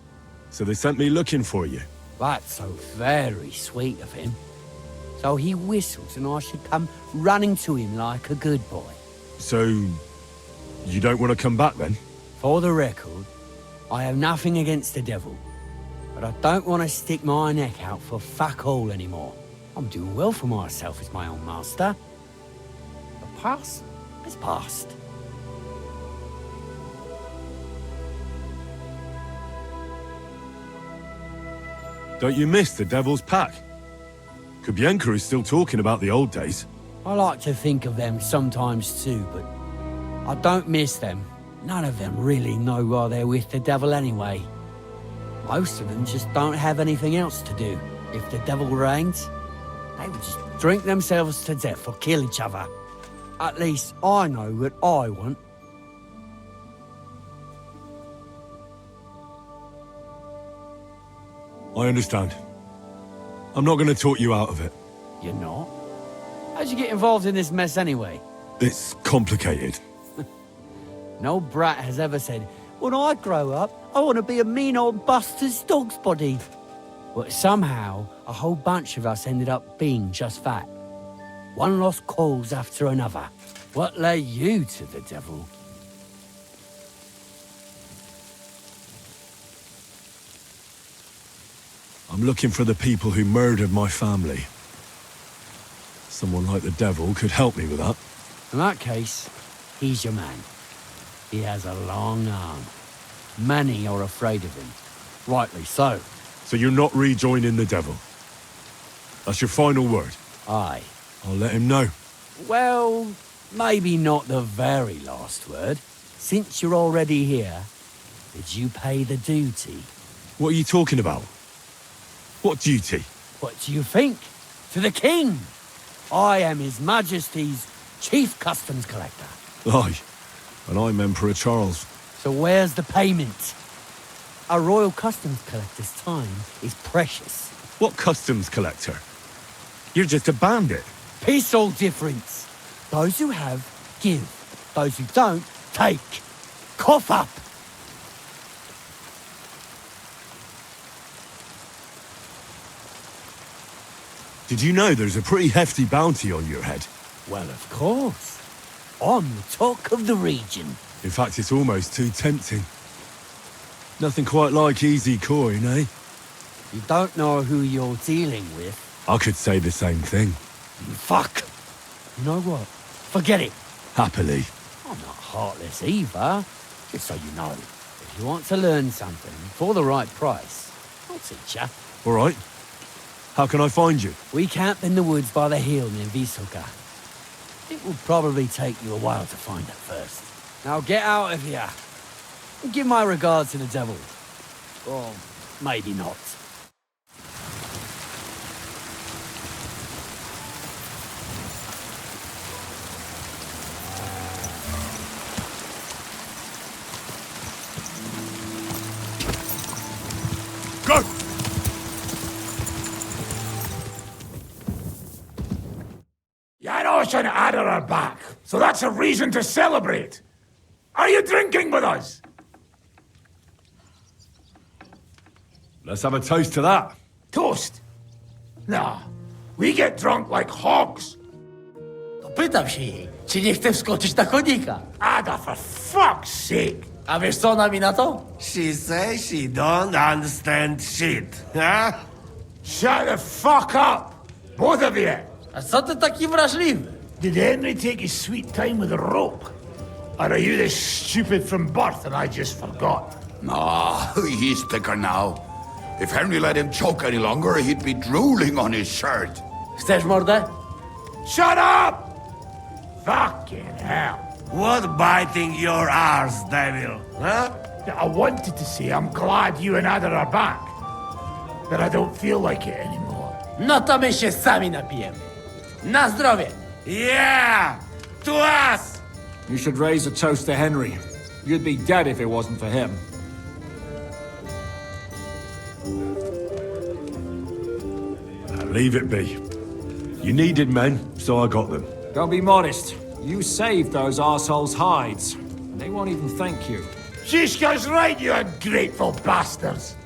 so they sent me looking for you. That's so very sweet of him. So he whistles and I should come running to him like a good boy. So, you don't want to come back then? For the record, I have nothing against the devil, but I don't want to stick my neck out for fuck all anymore. I'm doing well for myself as my own master. The past is past. Don't you miss the Devil's Pack? Kubienka is still talking about the old days. I like to think of them sometimes too, but I don't miss them. None of them really know why they're with the devil anyway. Most of them just don't have anything else to do. If the devil reigns, they would just drink themselves to death or kill each other. At least I know what I want. I understand. I'm not going to talk you out of it. You're not? How'd you get involved in this mess anyway? It's complicated. No brat has ever said, when I grow up, I want to be a mean old Buster's dog's body. But somehow, a whole bunch of us ended up being just that. One lost cause after another. What led you to the devil? I'm looking for the people who murdered my family. Someone like the devil could help me with that. In that case, he's your man. He has a long arm. Many are afraid of him. Rightly so. So you're not rejoining the devil? That's your final word? Aye. I'll let him know. Well, maybe not the very last word. Since you're already here, did you pay the duty? What are you talking about? What duty? What do you think? To the king! I am His Majesty's Chief Customs Collector. Aye, and I'm Emperor Charles. So where's the payment? A royal customs collector's time is precious. What customs collector? You're just a bandit. Peace all difference. Those who have, give. Those who don't, take. Cough up! Did you know there's a pretty hefty bounty on your head? Well, of course. I'm the talk of the region. In fact, it's almost too tempting. Nothing quite like easy coin, eh? You don't know who you're dealing with. I could say the same thing. Fuck! You know what? Forget it. Happily. I'm not heartless either. Just so you know. If you want to learn something for the right price, I'll teach ya. All right. How can I find you? We camp in the woods by the hill near Visoka. It will probably take you a while to find it first. Now get out of here. And give my regards to the devil. Or maybe not. Go! Janos and Ada are back, so that's a reason to celebrate. Are you drinking with us? Let's have a toast to that. Toast? No, we get drunk like hogs. Pytam się jej, czy nie chce wskoczyć na konika. Ada, for fuck's sake. A wiesz co ona mi na to? She says she don't understand shit, huh? Shut the fuck up, both of you. A co ty taki wrażliwy? Did Henry take his sweet time with a rope? Or are you this stupid from birth and I just forgot? No, he's thicker now. If Henry let him choke any longer, he'd be drooling on his shirt. Chcesz mordę? Shut up! Fucking hell. What biting your arse, devil, huh? I wanted to say I'm glad you and Ada are back. But I don't feel like it anymore. No to my się sami napijemy. Na zdrowie! Yeah! To us! You should raise a toast to Henry. You'd be dead if it wasn't for him. Leave it be. You needed men, so I got them. Don't be modest. You saved those arseholes' hides. And they won't even thank you. Zishka's right, you ungrateful bastards.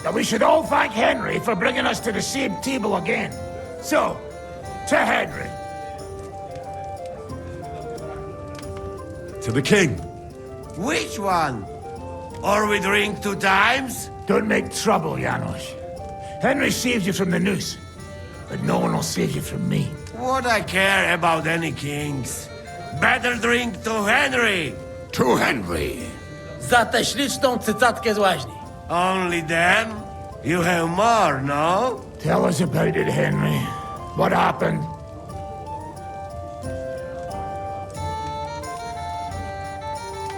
Now we should all thank Henry for bringing us to the same table again. So, to Henry. To the king. Which one? Or we drink 2 times? Don't make trouble, Janos. Henry saved you from the noose, but no one will save you from me. What I care about any kings? Better drink to Henry! To Henry! Za tę śliczną cycatkę z łaźni. Only them? You have more, no? Tell us about it, Henry. What happened?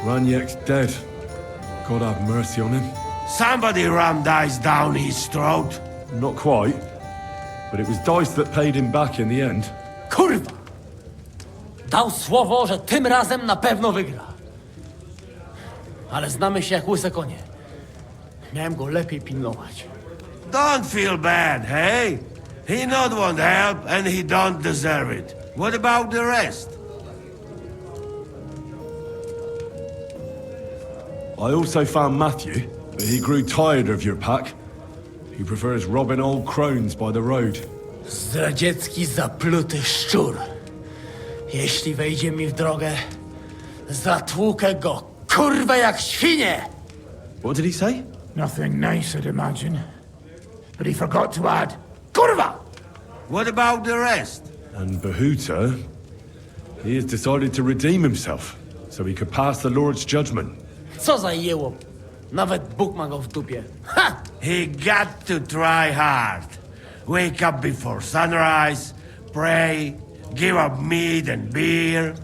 Raniek's dead. God have mercy on him. Somebody rammed dice down his throat. Not quite. But it was dice that paid him back in the end. Kurwa! Dał słowo, że tym razem na pewno wygra. Ale znamy się jak łyse konie. Miałem go lepiej pilnować. Don't feel bad, hey? He not want help and he don't deserve it. What about the rest? I also found Matthew, but he grew tired of your pack. He prefers robbing old crones by the road. Zdradziecki, zapluty szczur. Jeśli wejdzie mi w drogę, zatłukę go, kurwa, jak świnie! What did he say? Nothing nice, I'd imagine. But he forgot to add, kurwa! What about the rest? And Behuta, he has decided to redeem himself, so he could pass the Lord's judgment. Co za jełop. Nawet Bóg ma go w dupie. Ha! He got to try hard. Wake up before sunrise, pray, give up meat and beer,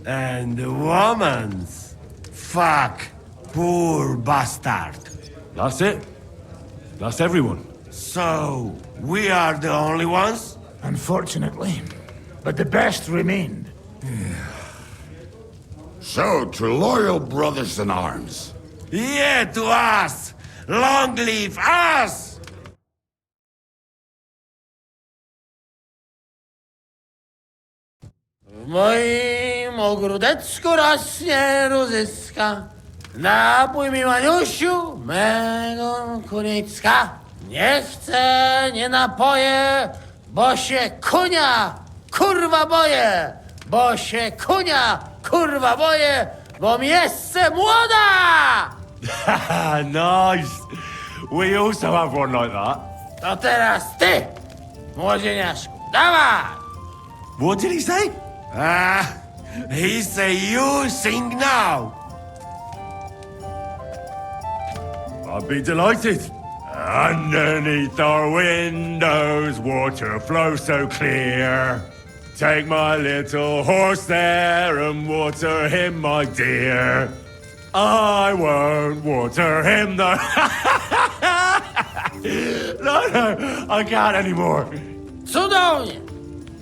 and the womans. Fuck, poor bastard. That's it. That's everyone. So, we are the only ones? Unfortunately. But the best remained. So, to loyal brothers in arms. Yeah, to us! Long live us! W moim ogródeczku rośnie różyska. Napój mi, Maniusiu, mego kunicka. Nie chcę, nie napoję, bo się kunia, kurwa boję. Bo się kunia, kurwa boję, bo mi jeszcze młoda! Nice. We also have one like that. To teraz ty, młodzieniaszku, dawaj! What did he say? He say you sing now. I'd be delighted. Underneath our windows, water flows so clear. Take my little horse there and water him, my dear. I won't water him, though. No, I can't anymore. Cudownie!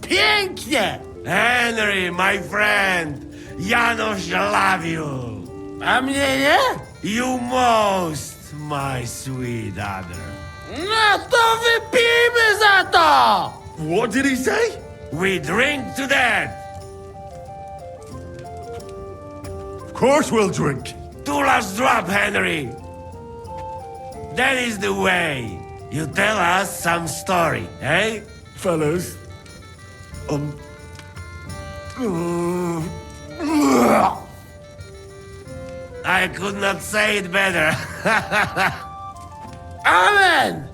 Pięknie! Henry, my friend, Janos love you. A mnie nie? You most, my sweet other. No to wypijmy za to! What did he say? We drink to that. Of course we'll drink. Two last drop, Henry. That is the way. You tell us some story, eh? Fellas, I could not say it better. Amen!